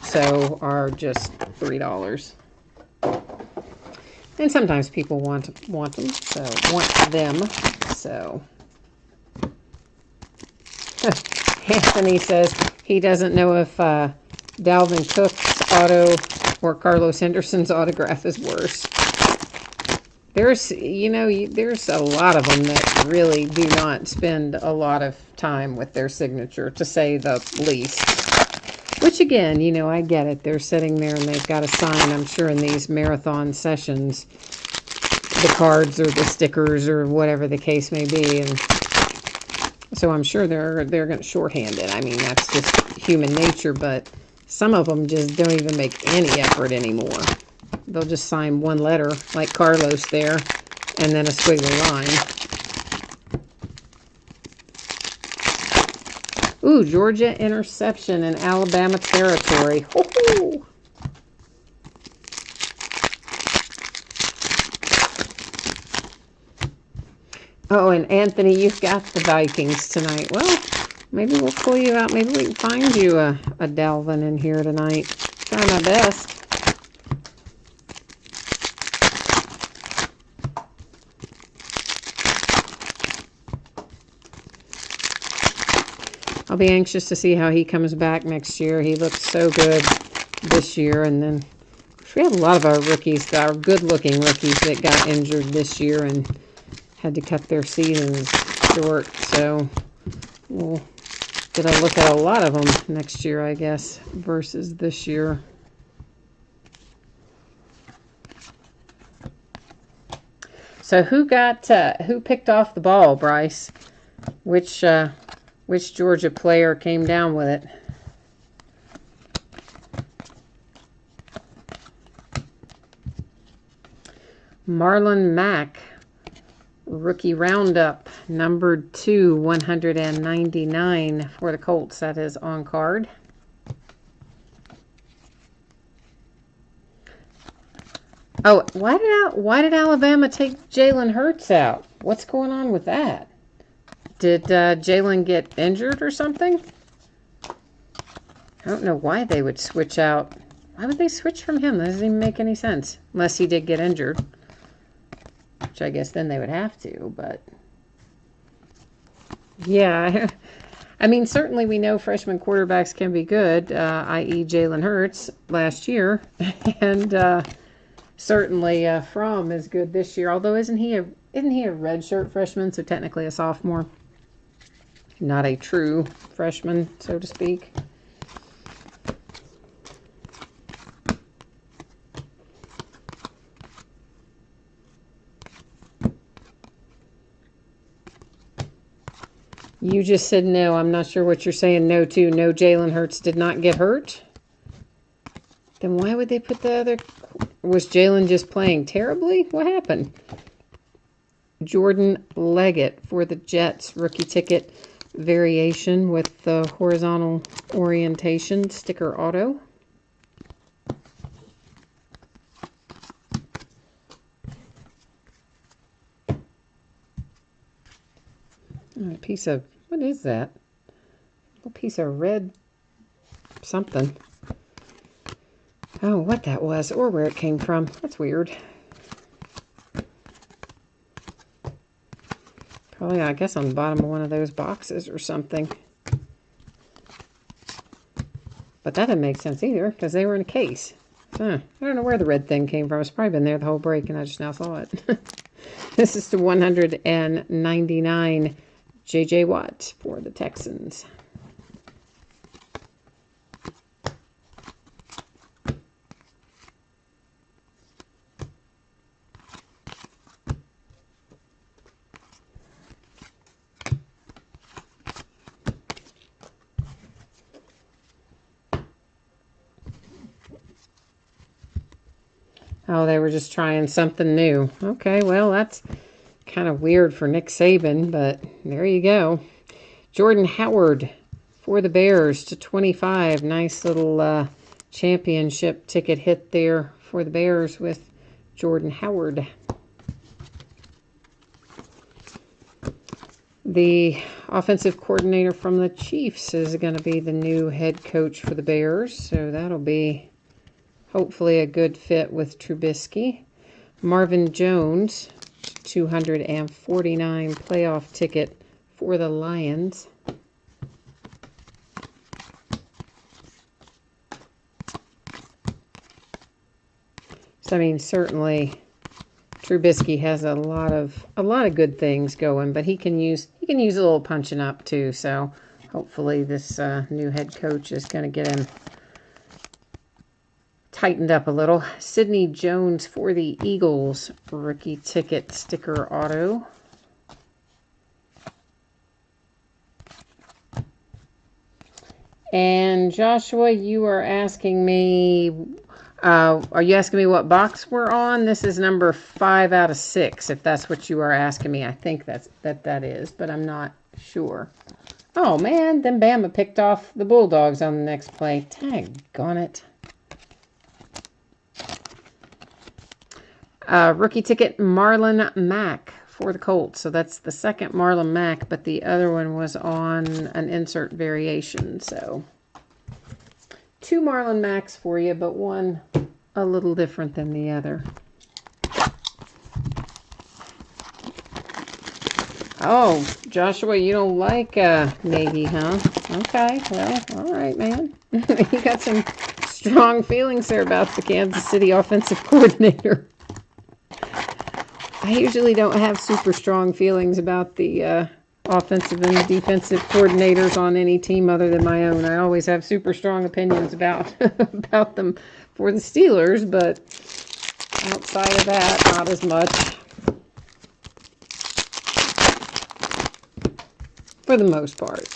so are just $3. And sometimes people want them. So Anthony says he doesn't know if Dalvin Cook's auto or Carlos Henderson's autograph is worse. There's, there's a lot of them that really do not spend a lot of time with their signature, to say the least. Which, again, I get it. They're sitting there and they've got to sign, I'm sure, in these marathon sessions, the cards or the stickers or whatever the case may be. And so I'm sure they're going to shorthand it. I mean, that's just human nature, but some of them just don't even make any effort anymore. They'll just sign one letter, like Carlos there, and then a squiggly line. Ooh, Georgia interception in Alabama territory. Ho-ho! Oh, and Anthony, you've got the Vikings tonight. Well, maybe we'll pull you out. Maybe we can find you a Dalvin in here tonight. Try my best. I'll be anxious to see how he comes back next year. He looked so good this year, and then we have a lot of our rookies, our good-looking rookies that got injured this year and had to cut their seasons short. So we'll get a look at a lot of them next year, I guess, versus this year. So who picked off the ball, Bryce? Which Georgia player came down with it? Marlon Mack, rookie roundup, numbered 2, 199 for the Colts. That is on card. Oh, why did Alabama take Jalen Hurts out? What's going on with that? Did Jalen get injured or something? I don't know why they would switch out. Why would they switch from him? That doesn't even make any sense. Unless he did get injured. Which I guess then they would have to, but... Yeah, I mean, certainly we know freshman quarterbacks can be good, i.e. Jalen Hurts last year. And certainly Fromm is good this year. Although isn't he a redshirt freshman, so technically a sophomore? Not a true freshman, so to speak. You just said no. I'm not sure what you're saying no to. No, Jalen Hurts did not get hurt. Then why would they put the other... Was Jalen just playing terribly? What happened? Jordan Leggett for the Jets. Rookie ticket variation with the horizontal orientation. Sticker auto. A piece of... What is that? A little piece of red something. Oh, what that was or where it came from. That's weird. Probably, I guess, on the bottom of one of those boxes or something. But that didn't make sense either because they were in a case. Huh. I don't know where the red thing came from. It's probably been there the whole break and I just now saw it. This is the 199 J.J. Watt for the Texans. Oh, they were just trying something new. Okay, well, that's kind of weird for Nick Saban, but there you go. Jordan Howard for the Bears to 25. Nice little championship ticket hit there for the Bears with Jordan Howard. The offensive coordinator from the Chiefs is going to be the new head coach for the Bears, so that'll be hopefully a good fit with Trubisky. Marvin Jones, 249 playoff ticket for the Lions. So I mean, certainly Trubisky has a lot of good things going, but he can use a little punching up too. So hopefully this new head coach is going to get him tightened up a little. Sidney Jones for the Eagles, rookie ticket sticker auto. And Joshua, you are asking me, are you asking me what box we're on? This is number 5 out of 6, if that's what you are asking me. I think that is, but I'm not sure. Oh man, then Bama picked off the Bulldogs on the next play. Daggone it. Rookie ticket, Marlon Mack for the Colts. So that's the second Marlon Mack, but the other one was on an insert variation. So 2 Marlon Macks for you, but one a little different than the other. Oh, Joshua, you don't like Nagy, huh? Okay, well, all right, man. You got some strong feelings there about the Kansas City offensive coordinator. I usually don't have super strong feelings about the offensive and defensive coordinators on any team other than my own. I always have super strong opinions about about them for the Steelers, but outside of that, not as much. For the most part.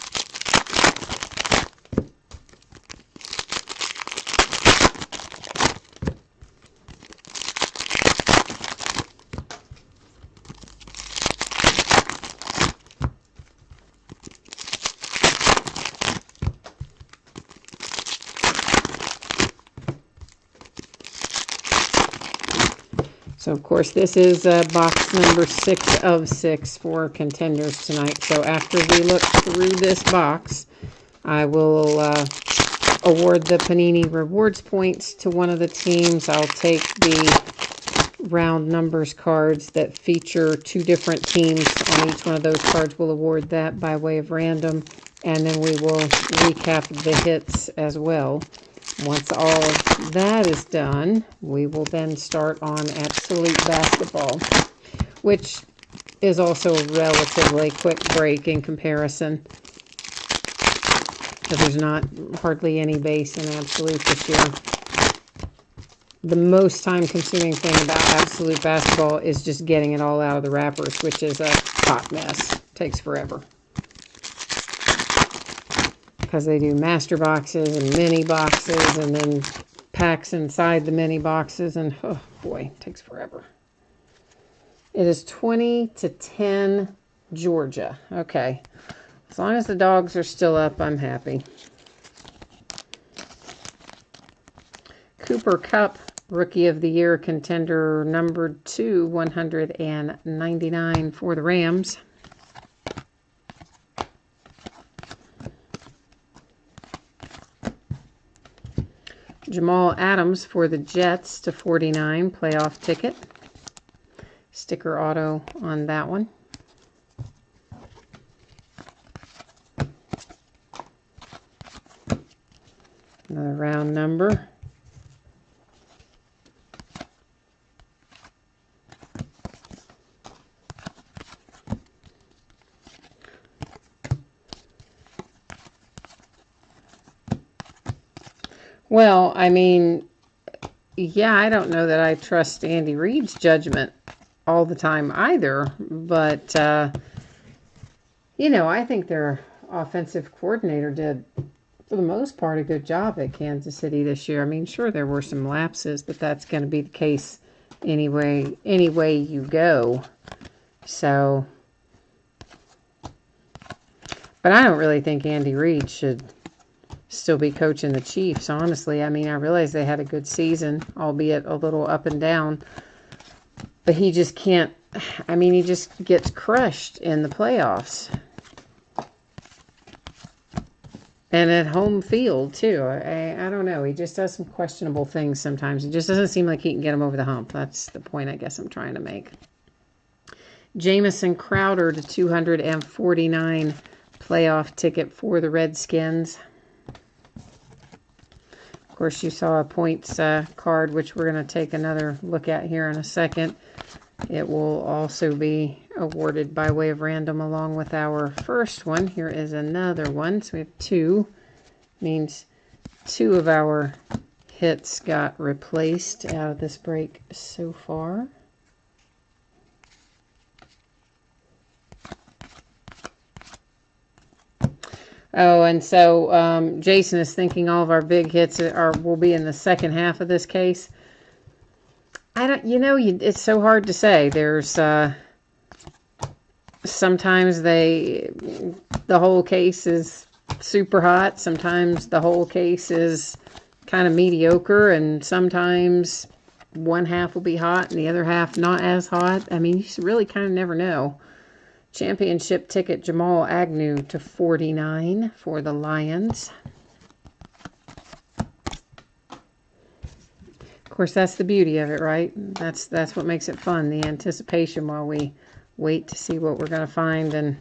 So, of course, this is box number 6 of 6 for Contenders tonight. So, after we look through this box, I will award the Panini Rewards points to one of the teams. I'll take the round numbers cards that feature 2 different teams on each one of those cards. We'll award that by way of random, and then we will recap the hits as well. Once all of that is done, we will then start on Absolute Basketball, which is also a relatively quick break in comparison, because there's not hardly any base in Absolute this year. The most time-consuming thing about Absolute Basketball is just getting it all out of the wrappers, which is a hot mess. Takes forever. Because they do master boxes and mini boxes and then packs inside the mini boxes, and oh boy, it takes forever. It is 20-10 Georgia. Okay. As long as the dogs are still up, I'm happy. Cooper Kupp, Rookie of the Year contender number 2, 199 for the Rams. Jamal Adams for the Jets /49 playoff ticket. Sticker auto on that one. Another round number. Well, I mean, yeah, I don't know that I trust Andy Reid's judgment all the time either, but, you know, I think their offensive coordinator did, for the most part, a good job at Kansas City this year. I mean, sure, there were some lapses, but that's going to be the case anyway, any way you go. So, but I don't really think Andy Reid should still be coaching the Chiefs, honestly. I mean, I realize they had a good season, albeit a little up and down, but he just can't, I mean, he just gets crushed in the playoffs. And at home field, too. I don't know. He just does some questionable things sometimes. He just doesn't seem like he can get him over the hump. That's the point I guess I'm trying to make. Jamison Crowder /249 playoff ticket for the Redskins. Of course, you saw a points card, which we're going to take another look at here in a second. It will also be awarded by way of random along with our first one. Here is another one. So we have 2. Means 2 of our hits got replaced out of this break so far. Oh, and so Jason is thinking all of our big hits will be in the second half of this case. I don't, you know, it's so hard to say. There's sometimes the whole case is super hot. Sometimes the whole case is kind of mediocre, and sometimes one half will be hot and the other half not as hot. I mean, you really kind of never know. Championship ticket, Jamal Agnew to 49 for the Lions. Of course, that's the beauty of it, right? That's what makes it fun, the anticipation while we wait to see what we're going to find. And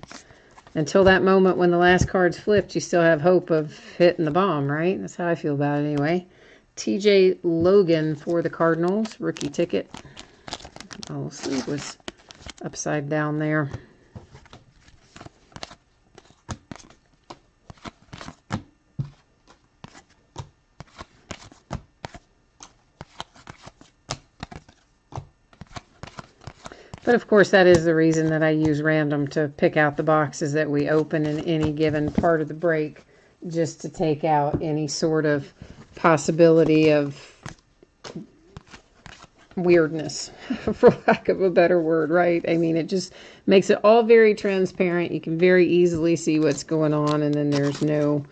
until that moment when the last card's flipped, you still have hope of hitting the bomb, right? That's how I feel about it anyway. TJ Logan for the Cardinals, rookie ticket. Oh, sleeve was upside down there. But of course, that is the reason that I use random, to pick out the boxes that we open in any given part of the break, just to take out any sort of possibility of weirdness, for lack of a better word, right? I mean, it just makes it all very transparent. You can very easily see what's going on, and then there's no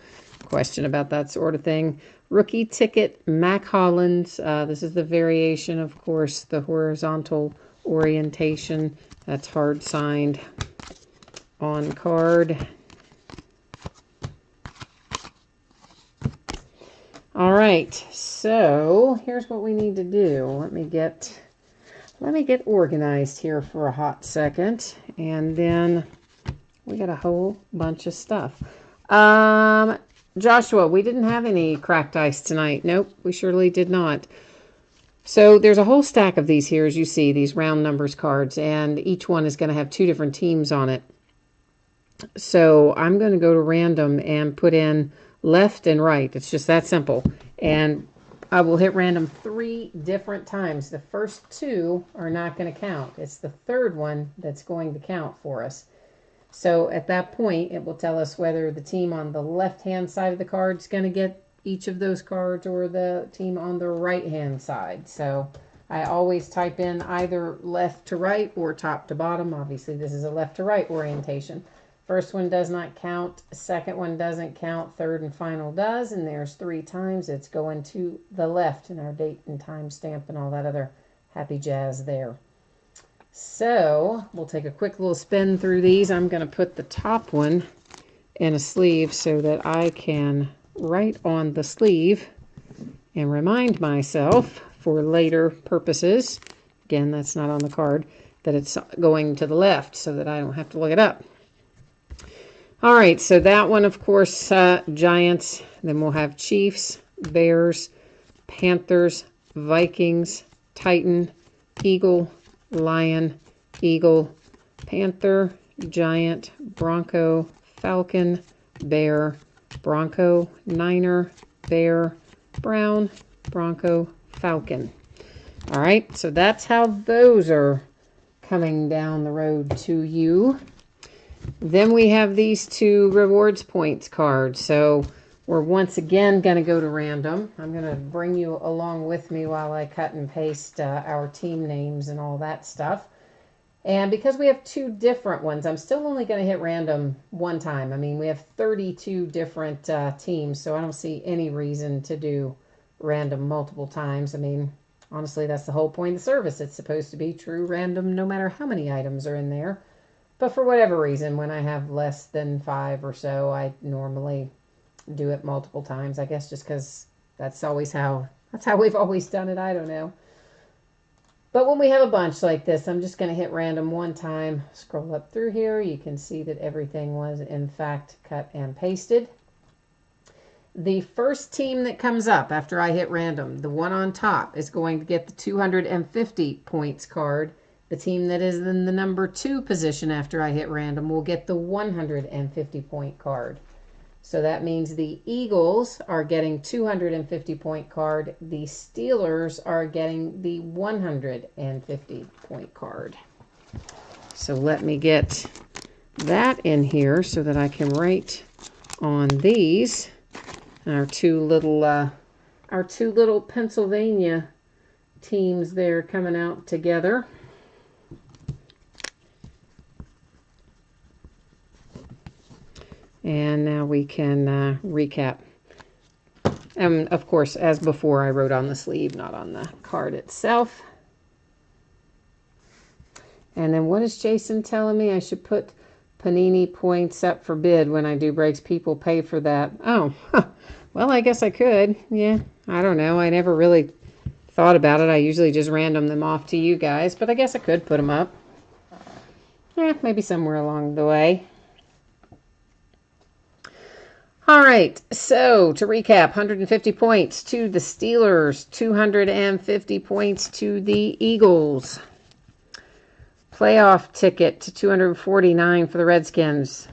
question about that sort of thing. Rookie ticket, Mac Hollins. This is the variation, of course, the horizontal orientation. That's hard signed on card. All right, so here's what we need to do. Let me get organized here for a hot second, and then we got a whole bunch of stuff. Joshua, we didn't have any cracked ice tonight. Nope, we surely did not. So there's a whole stack of these here, as you see, these round numbers cards, and each one is going to have two different teams on it. So I'm going to go to random and put in left and right. It's just that simple. And I will hit random 3 different times. The first 2 are not going to count. It's the third one that's going to count for us. So at that point, it will tell us whether the team on the left-hand side of the card is going to get each of those cards, or the team on the right-hand side. So I always type in either left to right or top to bottom. Obviously, this is a left to right orientation. First one does not count. Second one doesn't count. Third and final does. And there's 3 times it's going to the left, and our date and time stamp and all that other happy jazz there. So we'll take a quick little spin through these. I'm going to put the top one in a sleeve so that I can write on the sleeve and remind myself for later purposes, again, that's not on the card, that it's going to the left so that I don't have to look it up. All right, so that one, of course, Giants. Then we'll have Chiefs, Bears, Panthers, Vikings, Titan, Eagle, Lion, Eagle, Panther, Giant, Bronco, Falcon, Bear, Bronco, Niner, Bear, Brown, Bronco, Falcon. All right, so that's how those are coming down the road to you. Then we have these 2 rewards points cards. So we're once again going to go to random. I'm going to bring you along with me while I cut and paste our team names and all that stuff. And because we have 2 different ones, I'm still only going to hit random 1 time. I mean, we have 32 different teams, so I don't see any reason to do random multiple times. I mean, honestly, that's the whole point of the service. It's supposed to be true random no matter how many items are in there. But for whatever reason, when I have less than 5 or so, I normally do it multiple times. I guess just because that's how we've always done it. I don't know. But when we have a bunch like this, I'm just going to hit random 1 time. Scroll up through here. You can see that everything was, in fact, cut and pasted. The first team that comes up after I hit random, the one on top, is going to get the 250 points card. The team that is in the number 2 position after I hit random will get the 150 point card. So that means the Eagles are getting 250 point card. The Steelers are getting the 150 point card. So let me get that in here so that I can write on these our two little Pennsylvania teams there coming out together. And now we can recap. And of course, as before, I wrote on the sleeve, not on the card itself. And then what is Jason telling me? I should put Panini points up for bid when I do breaks. People pay for that. Oh, well, I guess I could. Yeah, I don't know. I never really thought about it. I usually just random them off to you guys, but I guess I could put them up. Yeah, maybe somewhere along the way. All right, so to recap, 150 points to the Steelers, 250 points to the Eagles. Playoff ticket to 249 for the Redskins.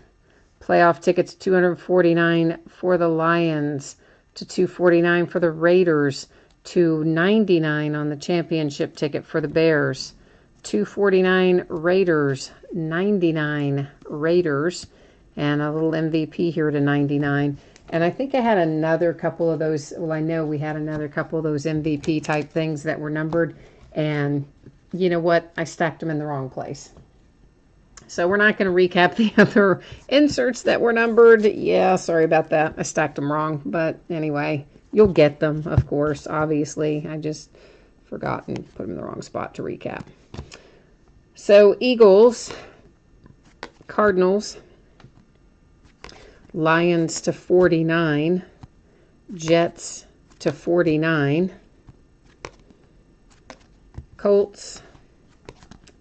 Playoff ticket to 249 for the Lions. To 249 for the Raiders. 299 on the championship ticket for the Bears. 249 Raiders. 99 Raiders. And a little MVP here to 99. And I think I had another couple of those. Well, I know we had another couple of those MVP type things that were numbered. And you know what? I stacked them in the wrong place. So we're not going to recap the other inserts that were numbered. Yeah, sorry about that. I stacked them wrong. But anyway, you'll get them, of course, obviously. I just forgot and put them in the wrong spot to recap. So Eagles, Cardinals, Lions to 49, Jets to 49, Colts,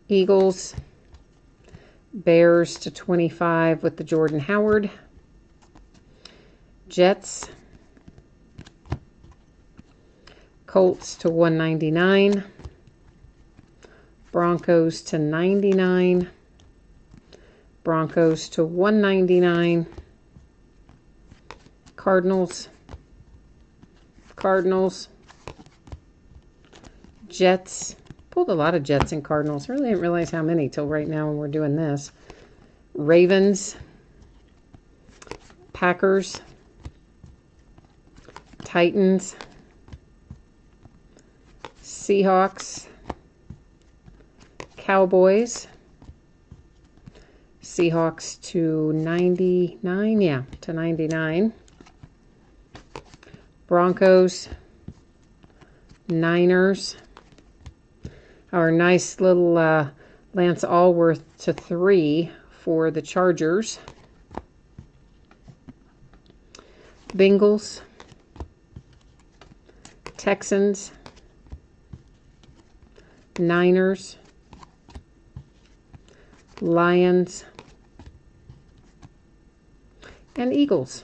Eagles, Bears to 25 with the Jordan Howard, Jets, Colts to 199, Broncos to 99, Broncos to 199, Cardinals, Jets. Pulled a lot of Jets and Cardinals. Really didn't realize how many till right now when we're doing this. Ravens, Packers, Titans, Seahawks, Cowboys, Seahawks to 99, yeah, to 99. Broncos, Niners. Our nice little Lance Allworth to 3 for the Chargers. Bengals, Texans, Niners, Lions, and Eagles.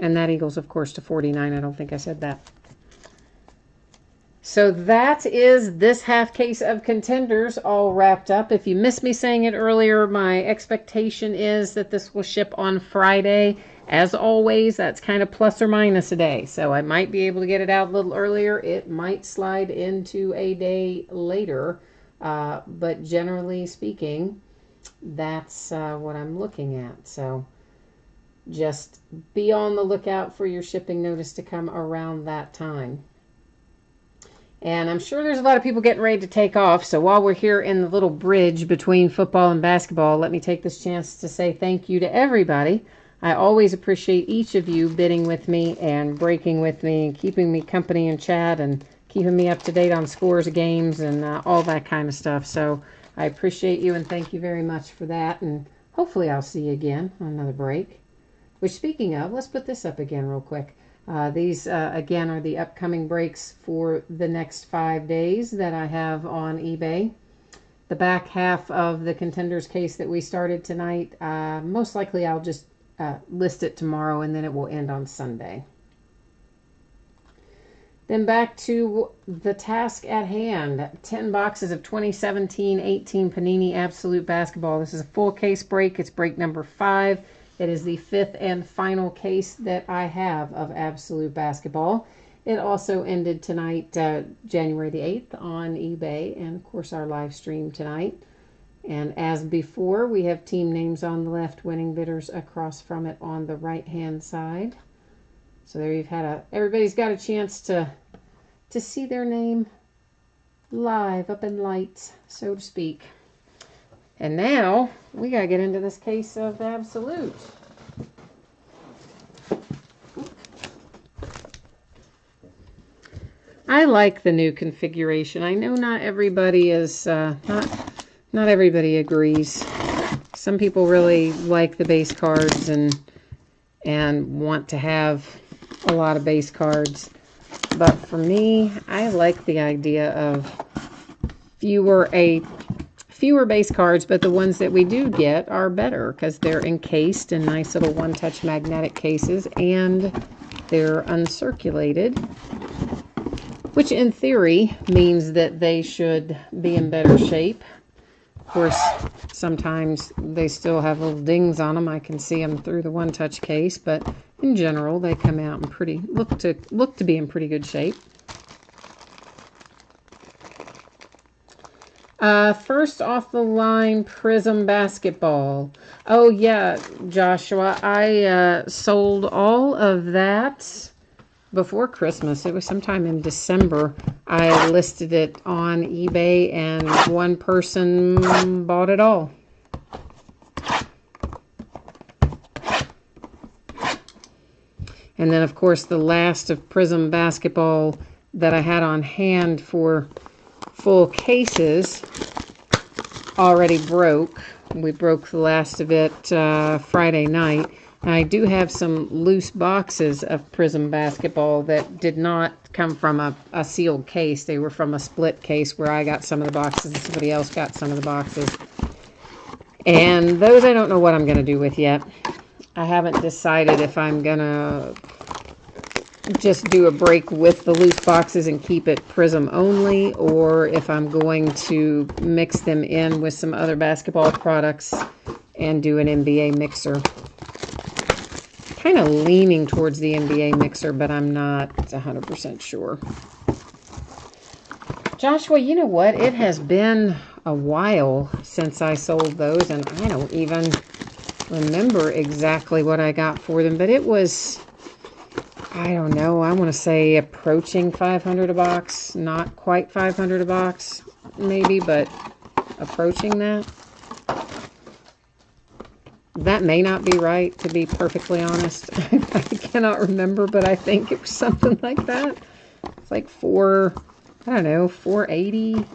And that Eagles, of course, to 49. I don't think I said that. So that is this half case of Contenders all wrapped up. If you missed me saying it earlier, my expectation is that this will ship on Friday. As always, that's kind of plus or minus a day. So I might be able to get it out a little earlier. It might slide into a day later. But generally speaking, that's what I'm looking at. So just be on the lookout for your shipping notice to come around that time. And I'm sure there's a lot of people getting ready to take off. So while we're here in the little bridge between football and basketball, let me take this chance to say thank you to everybody. I always appreciate each of you bidding with me and breaking with me and keeping me company in chat and keeping me up to date on scores of games and all that kind of stuff. So I appreciate you and thank you very much for that. And hopefully I'll see you again on another break. Which, speaking of, let's put this up again real quick. These, again, are the upcoming breaks for the next 5 days that I have on eBay. The back half of the Contenders case that we started tonight, most likely I'll just list it tomorrow and then it will end on Sunday. Then back to the task at hand. 10 boxes of 2017-18 Panini Absolute Basketball. This is a full case break. It's break number 5. It is the 5th and final case that I have of Absolute Basketball. It also ended tonight, January the 8th on eBay, and of course our live stream tonight. And as before, we have team names on the left, winning bidders across from it on the right-hand side. So there you've had everybody's got a chance to see their name live up in lights, so to speak. And now, we got to get into this case of Absolute. I like the new configuration. I know not everybody is, not everybody agrees. Some people really like the base cards and want to have a lot of base cards. But for me, I like the idea of fewer base cards, but the ones that we do get are better because they're encased in nice little one-touch magnetic cases and they're uncirculated, which in theory means that they should be in better shape. Of course, sometimes they still have little dings on them. I can see them through the one-touch case, but in general, they come out in look to be in pretty good shape. First off the line, Prism Basketball. Oh yeah, Joshua, I sold all of that before Christmas. It was sometime in December. I listed it on eBay and one person bought it all. And then of course the last of Prism Basketball that I had on hand for full cases already broke. We broke the last of it Friday night. And I do have some loose boxes of Prism Basketball that did not come from a sealed case. They were from a split case where I got some of the boxes and somebody else got some of the boxes. And those I don't know what I'm going to do with yet. I haven't decided if I'm going to just do a break with the loose boxes and keep it Prism only, or if I'm going to mix them in with some other basketball products and do an NBA mixer. Kind of leaning towards the NBA mixer, but I'm not 100% sure. Joshua, you know what? It has been a while since I sold those, and I don't even remember exactly what I got for them, but it was, I don't know, I want to say approaching $500 a box. Not quite $500 a box, maybe, but approaching that. That may not be right, to be perfectly honest. I cannot remember, but I think it was something like that. It's like $480,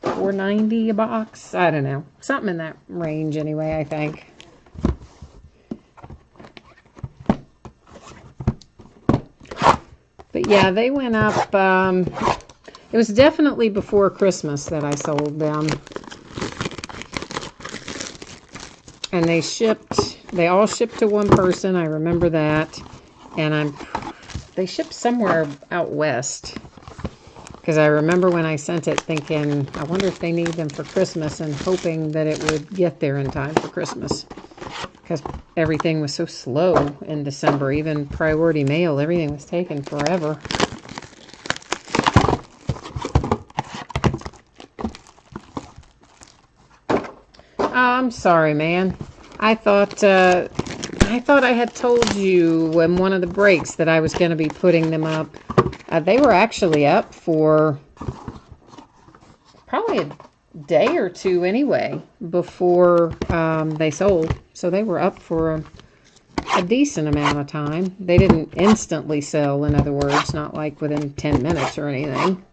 $490 a box. I don't know. Something in that range anyway, I think. But yeah, they went up. It was definitely before Christmas that I sold them. And they all shipped to one person. I remember that. And they shipped somewhere out west. Because I remember when I sent it thinking, I wonder if they need them for Christmas, and hoping that it would get there in time for Christmas. Because everything was so slow in December. Even priority mail, everything was taking forever. I'm sorry, man. I thought I had told you in one of the breaks that I was going to be putting them up. They were actually up for probably a day or two anyway before they sold. So they were up for a decent amount of time. They didn't instantly sell, in other words, not like within 10 minutes or anything.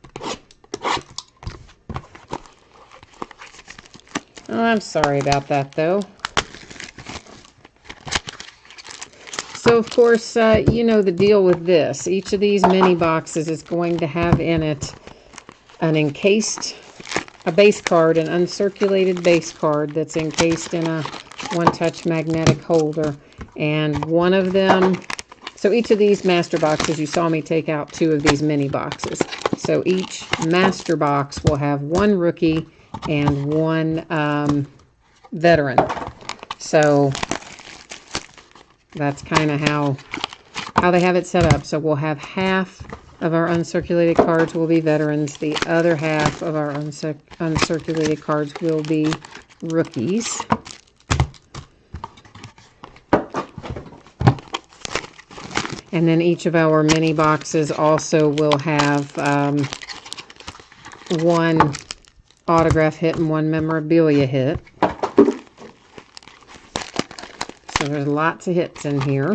Oh, I'm sorry about that, though. So, of course, you know the deal with this. Each of these mini boxes is going to have in it a base card, an uncirculated base card that's encased in a one-touch magnetic holder. And one of them, so each of these master boxes, you saw me take out 2 of these mini boxes. So each master box will have 1 rookie and 1 veteran. So that's kind of how they have it set up. So we'll have half of our uncirculated cards will be veterans. The other half of our uncirculated cards will be rookies. And then each of our mini boxes also will have 1 autograph hit and 1 memorabilia hit. So there's lots of hits in here.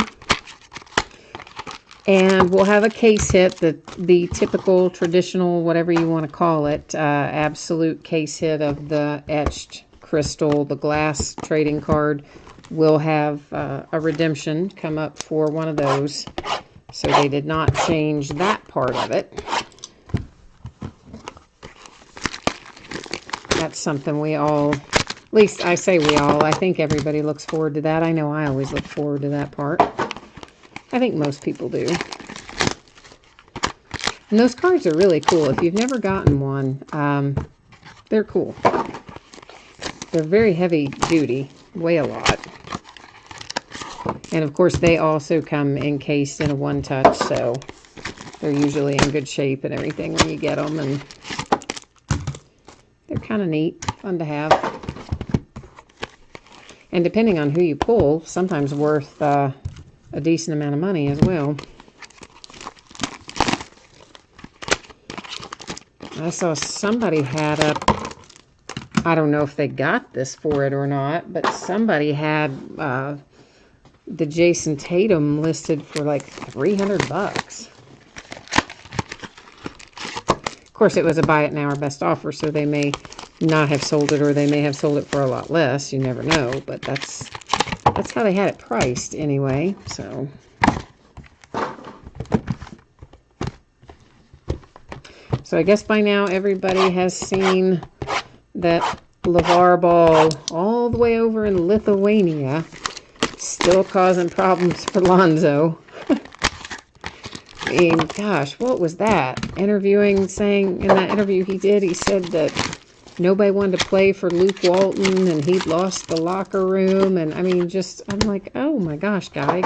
And we'll have a case hit, the typical, traditional, whatever you want to call it, absolute case hit of the etched crystal, the glass trading card. We'll have a redemption come up for one of those. So they did not change that part of it. That's something we all, at least I say we all, I think everybody looks forward to that. I know I always look forward to that part. I think most people do. And those cards are really cool. If you've never gotten one, they're cool. They're very heavy duty, weigh a lot. And of course they also come encased in a one-touch, so they're usually in good shape and everything when you get them. And they're kind of neat, fun to have. And depending on who you pull, sometimes worth a decent amount of money as well. I saw somebody had up, I don't know if they got this for it or not, but somebody had the Jason Tatum listed for like $300. Of course, it was a buy it now or best offer, so they may not have sold it, or they may have sold it for a lot less. You never know, but that's how they had it priced anyway. So I guess by now everybody has seen that LeVar Ball all the way over in Lithuania still causing problems for Lonzo. I mean, gosh, what was that? Saying in that interview he did, he said that nobody wanted to play for Luke Walton and he'd lost the locker room. And I mean, I'm like, oh my gosh, guy.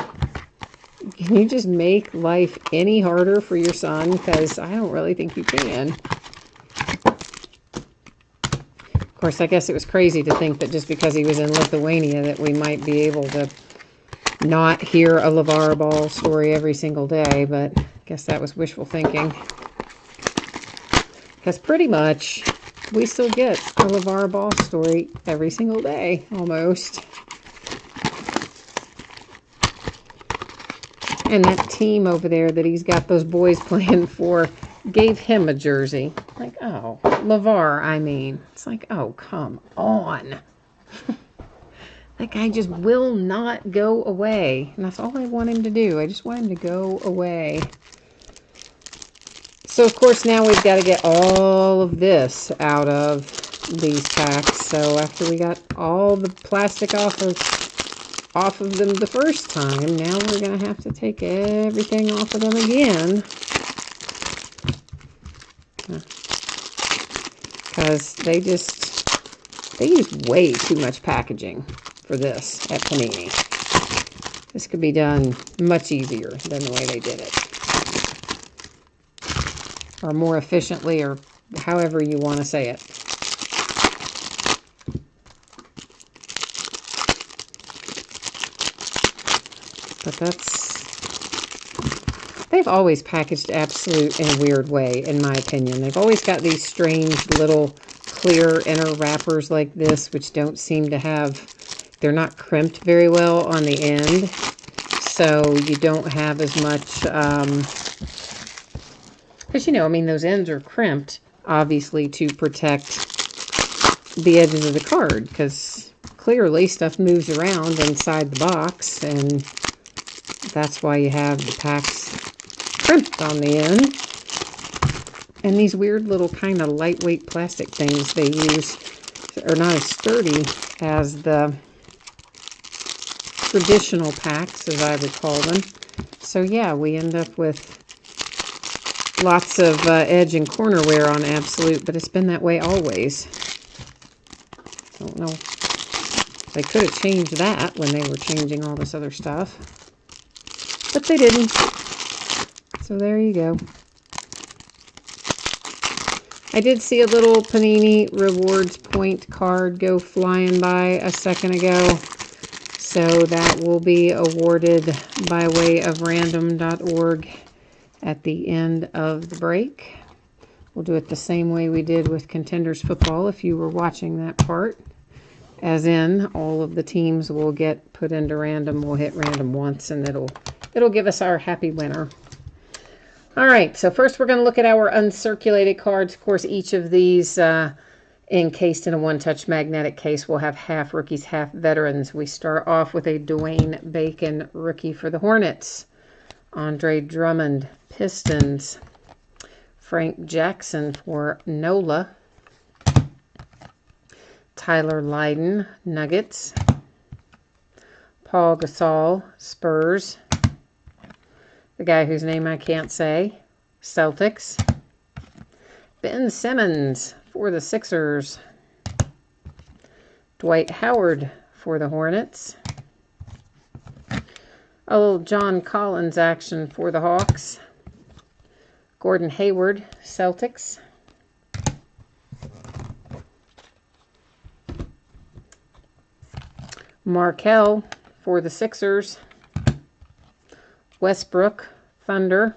Can you just make life any harder for your son? Because I don't really think you can. Of course, I guess it was crazy to think that just because he was in Lithuania that we might be able to not hear a LeVar Ball story every single day, but I guess that was wishful thinking. Because pretty much we still get a LeVar Ball story every single day, almost. And that team over there that he's got those boys playing for gave him a jersey. Like, oh, LeVar, I mean. It's like, oh, come on. That guy just will not go away. And that's all I want him to do. I just want him to go away. So, of course, now we've got to get all of this out of these packs. So, after we got all the plastic off of them the first time, now we're going to have to take everything off of them again. Because they use way too much packaging for this at Panini. This could be done much easier than the way they did it. Or more efficiently, or however you want to say it. But they've always packaged Absolute in a weird way, in my opinion. They've always got these strange little clear inner wrappers like this, which don't seem to have, they're not crimped very well on the end. So you don't have as much, because, you know, I mean, those ends are crimped, obviously, to protect the edges of the card, because clearly stuff moves around inside the box, and that's why you have the packs crimped on the end. And these weird little kind of lightweight plastic things they use are not as sturdy as the traditional packs, as I would call them. So yeah, we end up with lots of edge and corner wear on Absolute, but it's been that way always. I don't know. They could have changed that when they were changing all this other stuff. But they didn't. So there you go. I did see a little Panini Rewards point card go flying by a second ago. So that will be awarded by way of random.org at the end of the break. We'll do it the same way we did with Contenders football if you were watching that part. As in, all of the teams will get put into random. We'll hit random once and it'll give us our happy winner. All right, so first we're going to look at our uncirculated cards. Of course, each of these encased in a one-touch magnetic case will have half rookies, half veterans. We start off with a Dwayne Bacon rookie for the Hornets, Andre Drummond, Pistons, Frank Jackson for NOLA, Tyler Lydon, Nuggets, Paul Gasol, Spurs, the guy whose name I can't say, Celtics, Ben Simmons for the Sixers, Dwight Howard for the Hornets, a little John Collins action for the Hawks, Gordon Hayward, Celtics, Markelle for the Sixers, Westbrook, Thunder,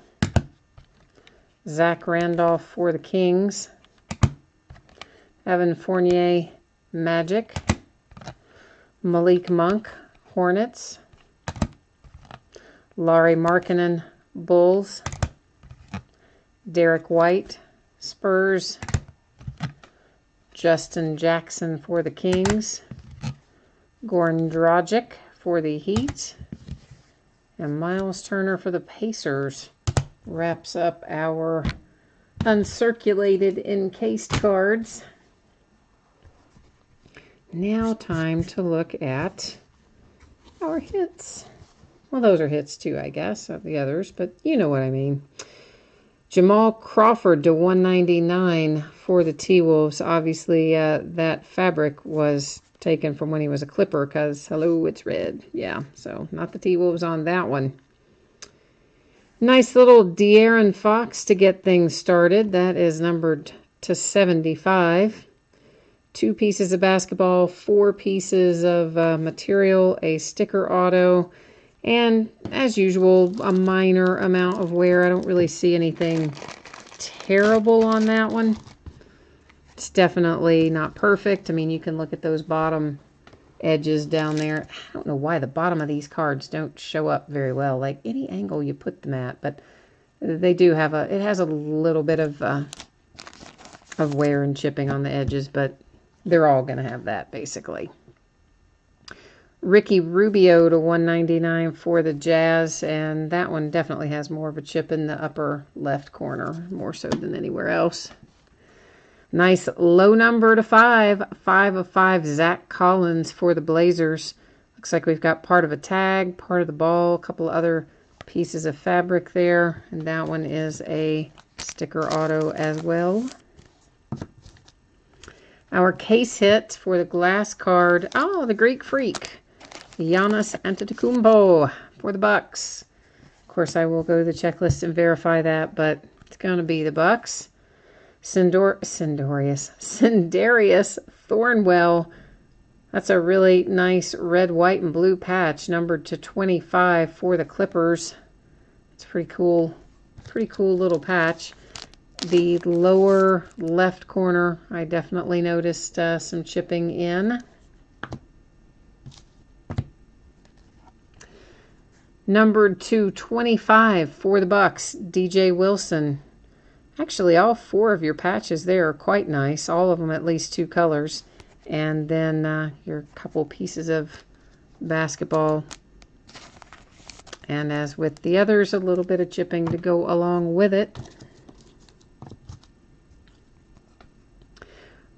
Zach Randolph for the Kings, Evan Fournier, Magic, Malik Monk, Hornets, Lauri Markkanen, Bulls, Derek White, Spurs, Justin Jackson for the Kings, Goran Dragic for the Heat, and Miles Turner for the Pacers. Wraps up our uncirculated encased cards. Now time to look at our hits. Well, those are hits too, I guess, of the others, but you know what I mean. Jamal Crawford to 199 for the T-Wolves. Obviously, that fabric was taken from when he was a Clipper because, hello, it's red. Yeah, so not the T-Wolves on that one. Nice little De'Aaron Fox to get things started. That is numbered to 75. 2 pieces of basketball, 4 pieces of material, a sticker auto, and as usual, a minor amount of wear. I don't really see anything terrible on that one. It's definitely not perfect. I mean, you can look at those bottom edges down there. I don't know why the bottom of these cards don't show up very well, like any angle you put them at, but they do have it has a little bit of wear and chipping on the edges, but they're all going to have that, basically. Ricky Rubio to 199 for the Jazz, and that one definitely has more of a chip in the upper left corner, more so than anywhere else. Nice low number to 5. 5 of 5, Zach Collins for the Blazers. Looks like we've got part of a tag, part of the ball, a couple other pieces of fabric there, and that one is a sticker auto as well. Our case hit for the glass card. Oh, the Greek Freak. Giannis Antetokounmpo for the Bucks. Of course, I will go to the checklist and verify that, but it's going to be the Bucks. Sindarius Thornwell. That's a really nice red, white, and blue patch, numbered to 25 for the Clippers. It's pretty cool. Pretty cool little patch. The lower left corner, I definitely noticed some chipping in. Numbered to 25 for the Bucks, DJ Wilson. Actually, all 4 of your patches there are quite nice. All of them at least 2 colors. And then your couple pieces of basketball. And as with the others, a little bit of chipping to go along with it.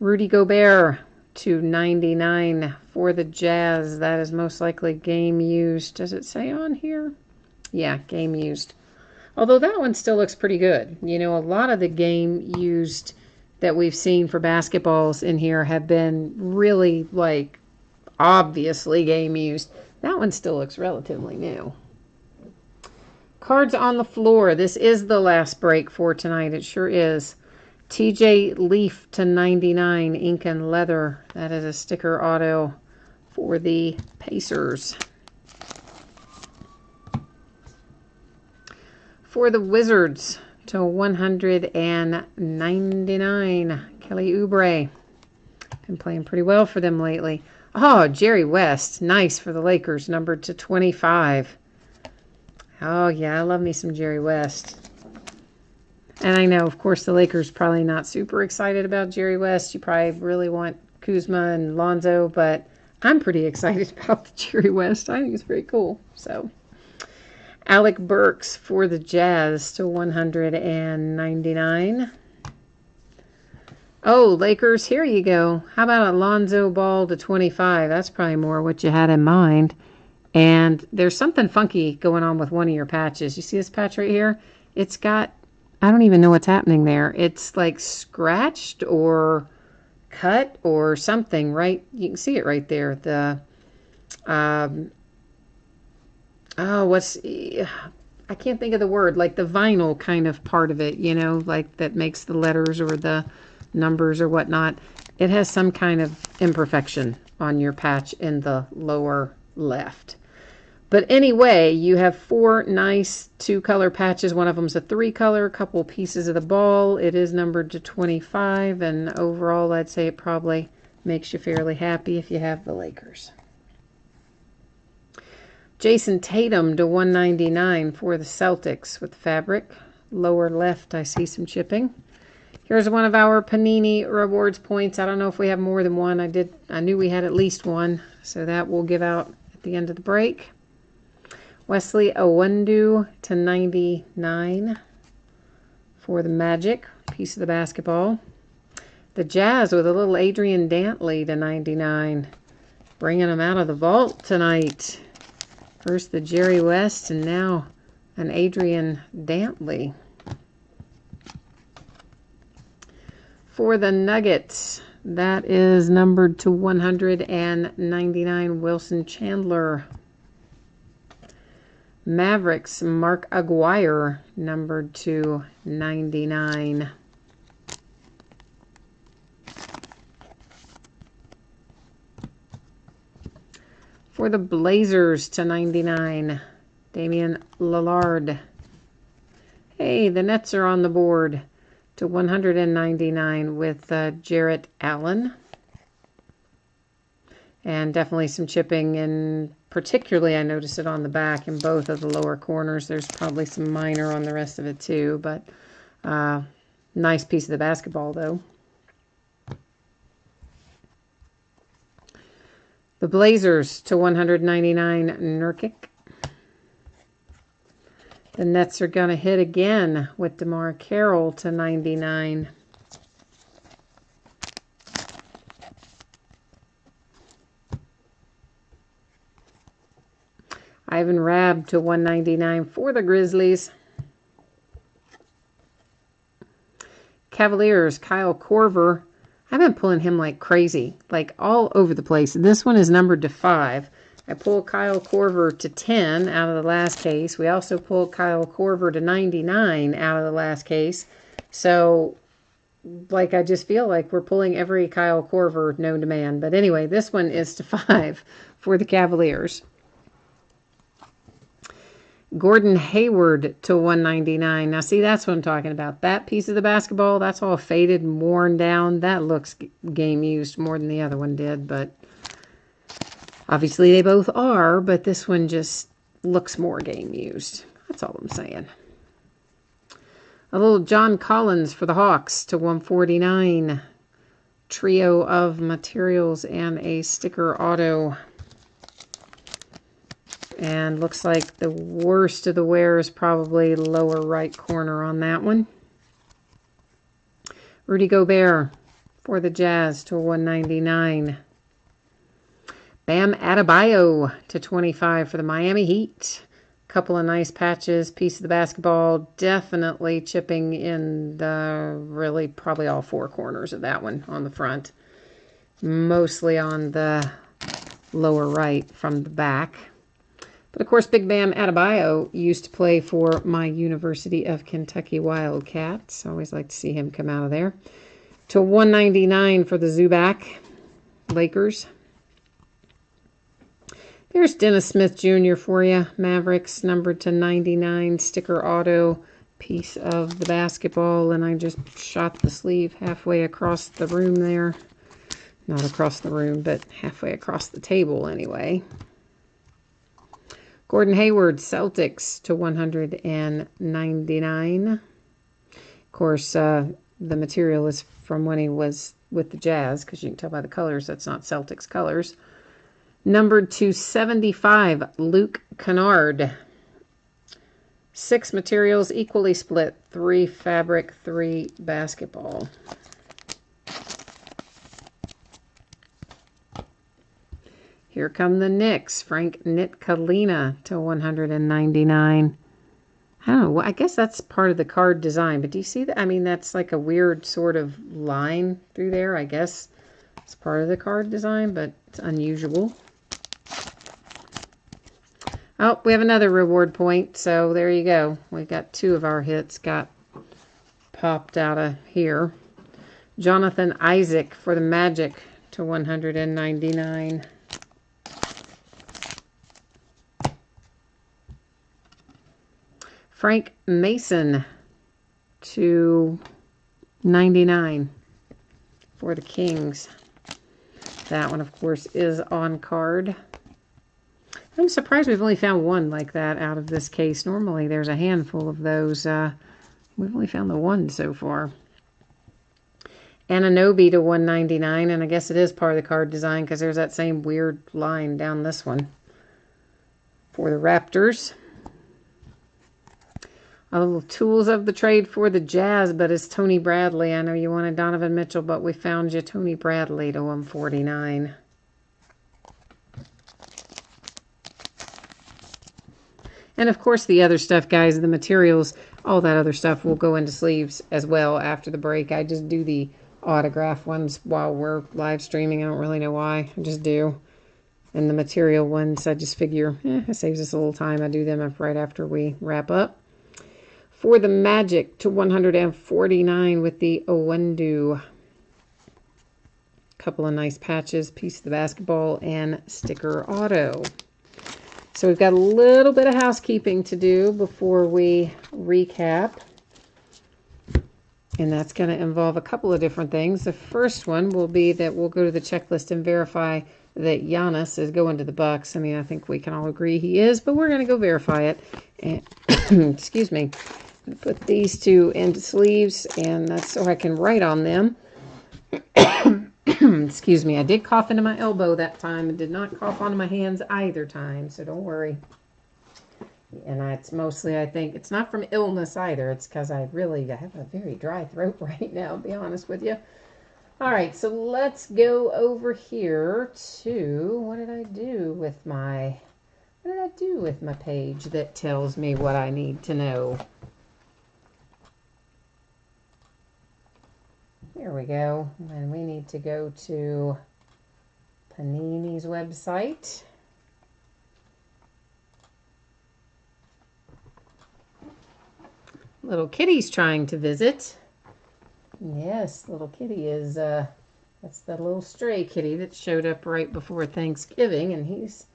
Rudy Gobert to 99 for the Jazz. That is most likely game used. Does it say on here? Yeah, game used. Although that one still looks pretty good. You know, a lot of the game used that we've seen for basketballs in here have been really, like, obviously game used. That one still looks relatively new. Cards on the floor. This is the last break for tonight. It sure is. TJ Leaf to 99, ink and leather. That is a sticker auto for the Pacers. For the Wizards to 199, Kelly Oubre. Been playing pretty well for them lately. Oh, Jerry West. Nice for the Lakers, numbered to 25. Oh, yeah, I love me some Jerry West. And I know, of course, the Lakers probably not super excited about Jerry West. You probably really want Kuzma and Lonzo, but I'm pretty excited about the Jerry West. I think it's very cool. So, Alec Burks for the Jazz to 199. Oh, Lakers, here you go. How about Alonzo Ball to 25? That's probably more what you had in mind. And there's something funky going on with one of your patches. You see this patch right here? It's got, I don't even know what's happening there. It's like scratched or cut or something, right? You can see it right there. The, I can't think of the word, like the vinyl kind of part of it, you know, like that makes the letters or the numbers or whatnot. It has some kind of imperfection on your patch in the lower left. But anyway, you have 4 nice 2-color patches. One of them's a 3-color, a couple pieces of the ball. It is numbered to 25, and overall, I'd say it probably makes you fairly happy if you have the Lakers. Jason Tatum to 199 for the Celtics with fabric. Lower left, I see some chipping. Here's one of our Panini Rewards points. I don't know if we have more than one. I knew we had at least one, so that will give out at the end of the break. Wesley Iwundu to 99 for the Magic, piece of the basketball. The Jazz with a little Adrian Dantley to 99, bringing them out of the vault tonight. First the Jerry West and now an Adrian Dantley. For the Nuggets, that is numbered to 199, Wilson Chandler. Mavericks, Mark Aguirre, numbered to 99. For the Blazers to 99, Damian Lillard. Hey, the Nets are on the board to 199 with Jarrett Allen. And definitely some chipping, and particularly I noticed it on the back in both of the lower corners. There's probably some minor on the rest of it too, but nice piece of the basketball though. The Blazers to 199, Nurkic. The Nets are going to hit again with DeMar Carroll to 99. Ivan Rabb to 199 for the Grizzlies. Cavaliers, Kyle Korver. I've been pulling him like crazy, like all over the place. This one is numbered to 5. I pulled Kyle Korver to 10 out of the last case. We also pulled Kyle Korver to 99 out of the last case. So, like, I just feel like we're pulling every Kyle Korver known to man. But anyway, this one is to 5 for the Cavaliers. Gordon Hayward to 199. Now, see, that's what I'm talking about. That piece of the basketball, that's all faded and worn down. That looks game used more than the other one did, but obviously they both are, but this one just looks more game used. That's all I'm saying. A little John Collins for the Hawks to 149. Trio of materials and a sticker auto. And looks like the worst of the wear is probably lower right corner on that one. Rudy Gobert for the Jazz to 199. Bam Adebayo to 25 for the Miami Heat. Couple of nice patches, piece of the basketball, definitely chipping in the really probably all 4 corners of that one on the front. Mostly on the lower right from the back. But of course, Big Bam Adebayo used to play for my University of Kentucky Wildcats. I always like to see him come out of there. To 199 for the Zubac Lakers. There's Dennis Smith Jr. for you. Mavericks, numbered to 99. Sticker auto, piece of the basketball. And I just shot the sleeve halfway across the room there. Not across the room, but halfway across the table anyway. Gordon Hayward, Celtics to 199. course, the material is from when he was with the Jazz, because you can tell by the colors that's not Celtics colors. Numbered to 75, Luke Kennard. 6 materials, equally split. 3 fabric, 3 basketball. Here come the Knicks. Frank Ntilikina to 199. I don't know. I guess that's part of the card design. But do you see that? I mean, that's like a weird sort of line through there. I guess it's part of the card design, but it's unusual. Oh, we have another reward point. So there you go. We got 2 of our hits got popped out of here. Jonathan Isaac for the Magic to 199. Frank Mason to 99 for the Kings. That one, of course, is on card. I'm surprised we've only found 1 like that out of this case. Normally, there's a handful of those. We've only found the 1 so far. Anunoby to 199, and I guess it is part of the card design because there's that same weird line down this one for the Raptors. A little tools of the trade for the Jazz, but it's Tony Bradley. I know you wanted Donovan Mitchell, but we found you Tony Bradley to 149. And of course the other stuff, guys, the materials, all that other stuff will go into sleeves as well after the break. I just do the autograph ones while we're live streaming. I don't really know why. I just do. And the material ones, I just figure, it saves us a little time. I do them right after we wrap up. For the Magic to 149 with the Owendu. Couple of nice patches, piece of the basketball, and sticker auto. So we've got a little bit of housekeeping to do before we recap. And that's going to involve a couple of different things. The first one will be that we'll go to the checklist and verify that Giannis is going to the Bucks. I mean, I think we can all agree he is, but we're going to go verify it. And excuse me. Put these 2 into sleeves, and that's so I can write on them. Excuse me, I did cough into my elbow that time and did not cough onto my hands either time, so don't worry. And it's mostly, I think, it's not from illness either. It's because I have a very dry throat right now, to be honest with you. All right, so let's go over here to, what did I do with my page that tells me what I need to know? Here we go, and we need to go to Panini's website. Little Kitty's trying to visit. Yes, little Kitty is, that's the little stray kitty that showed up right before Thanksgiving, and he's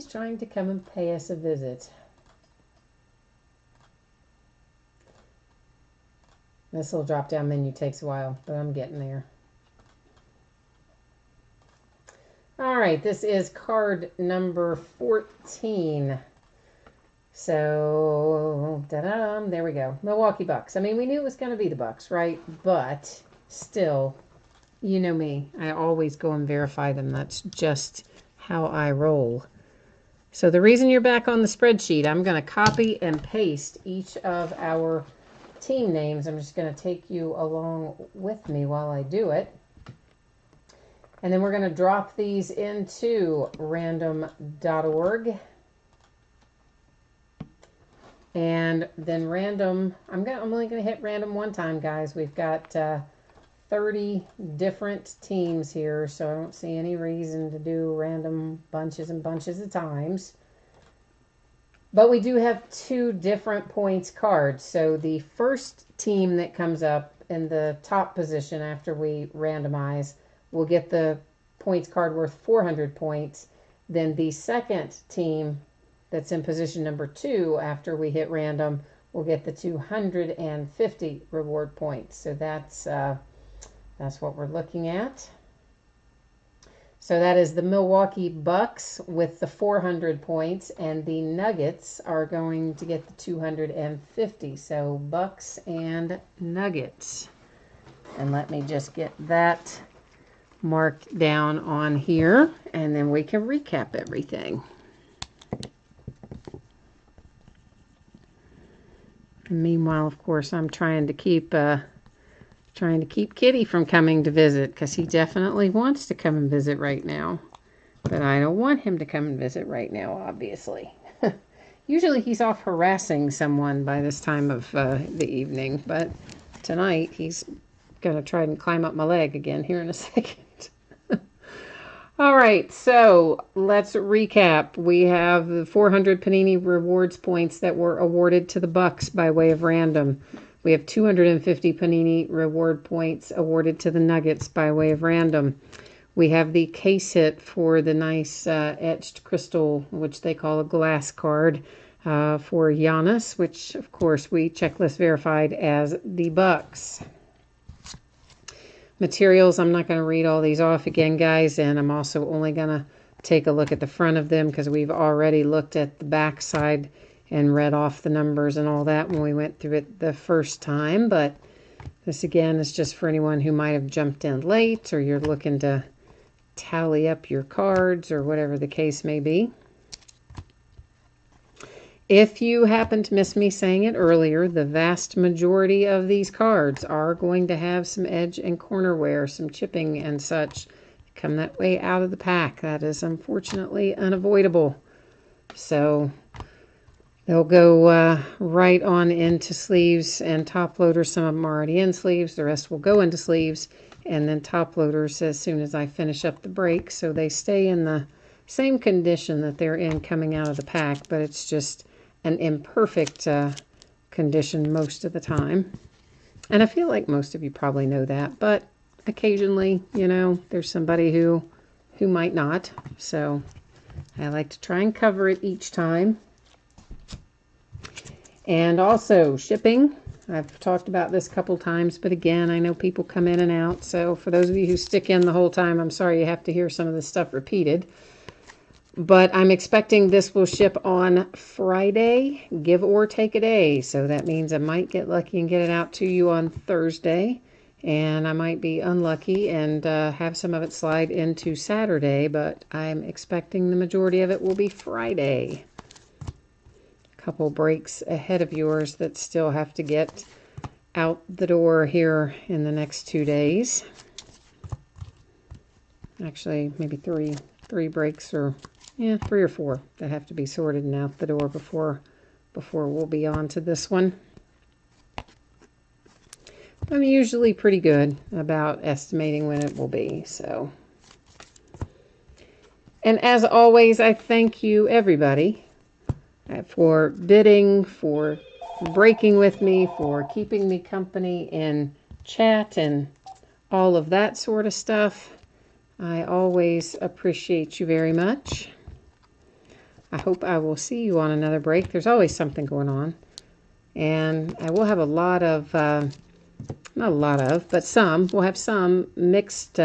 trying to come and pay us a visit. This little drop-down menu takes a while, but I'm getting there. All right, this is card number 14. So, ta-da, there we go. Milwaukee Bucks. I mean, we knew it was going to be the Bucks, right? But still, you know me. I always go and verify them. That's just how I roll. So the reason you're back on the spreadsheet, I'm going to copy and paste each of our team names. I'm just going to take you along with me while I do it. And then we're going to drop these into random.org. And then random, I'm only going to hit random 1 time, guys. We've got 30 different teams here, so I don't see any reason to do random bunches and bunches of times. But we do have 2 different points cards. So the first team that comes up in the top position after we randomize will get the points card worth 400 points. Then the second team that's in position number 2 after we hit random will get the 250 reward points. So that's what we're looking at. So that is the Milwaukee Bucks with the 400 points, and the Nuggets are going to get the 250. So Bucks and Nuggets. And let me just get that marked down on here, and then we can recap everything. And meanwhile, of course, I'm trying to keep Kitty from coming to visit, because he definitely wants to come and visit right now. But I don't want him to come and visit right now, obviously. Usually he's off harassing someone by this time of the evening, but tonight he's going to try and climb up my leg again here in a second. All right, so let's recap. We have the 400 Panini Rewards points that were awarded to the Bucks by way of random. We have 250 Panini Reward points awarded to the Nuggets by way of random. We have the case hit for the nice etched crystal, which they call a glass card, for Giannis, which, of course, we checklist verified as the Bucks. Materials, I'm not going to read all these off again, guys, and I'm also only going to take a look at the front of them because we've already looked at the back side and read off the numbers and all that when we went through it the first time. But this, again, is just for anyone who might have jumped in late, or you're looking to tally up your cards or whatever the case may be. If you happen to miss me saying it earlier, the vast majority of these cards are going to have some edge and corner wear, some chipping and such. Come that way out of the pack. That is unfortunately unavoidable. So they'll go right on into sleeves and top loaders. Some of them are already in sleeves. The rest will go into sleeves. And then top loaders as soon as I finish up the break. So they stay in the same condition that they're in coming out of the pack. But it's just an imperfect condition most of the time. And I feel like most of you probably know that. But occasionally, you know, there's somebody who might not. So I like to try and cover it each time. And also shipping. I've talked about this a couple times, but again, I know people come in and out. So for those of you who stick in the whole time, I'm sorry you have to hear some of this stuff repeated. But I'm expecting this will ship on Friday, give or take a day. So that means I might get lucky and get it out to you on Thursday. And I might be unlucky and have some of it slide into Saturday. But I'm expecting the majority of it will be Friday. Couple breaks ahead of yours that still have to get out the door here in the next 2 days. Actually, maybe three breaks, or 3 or 4 that have to be sorted and out the door before we'll be on to this one. I'm usually pretty good about estimating when it will be. So, and as always, I thank you everybody for bidding, for breaking with me, for keeping me company in chat and all of that sort of stuff. I always appreciate you very much. I hope I will see you on another break. There's always something going on. And I will have a lot of, not a lot of, but some, we'll have some mixed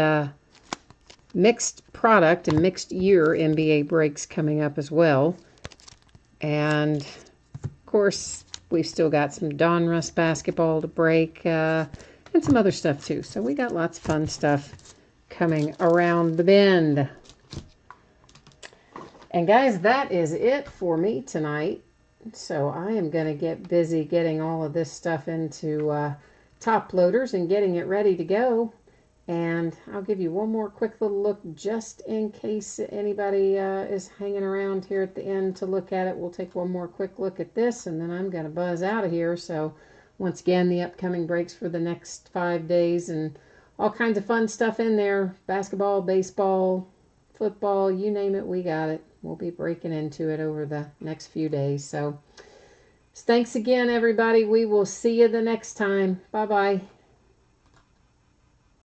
product and mixed year NBA breaks coming up as well. And, of course, we've still got some Donruss basketball to break and some other stuff, too. So we got lots of fun stuff coming around the bend. And, guys, that is it for me tonight. So I am going to get busy getting all of this stuff into top loaders and getting it ready to go. And I'll give you one more quick little look just in case anybody is hanging around here at the end to look at it. We'll take one more quick look at this, and then I'm going to buzz out of here. So once again, the upcoming breaks for the next 5 days and all kinds of fun stuff in there. Basketball, baseball, football, you name it, we got it. We'll be breaking into it over the next few days. So thanks again, everybody. We will see you the next time. Bye-bye.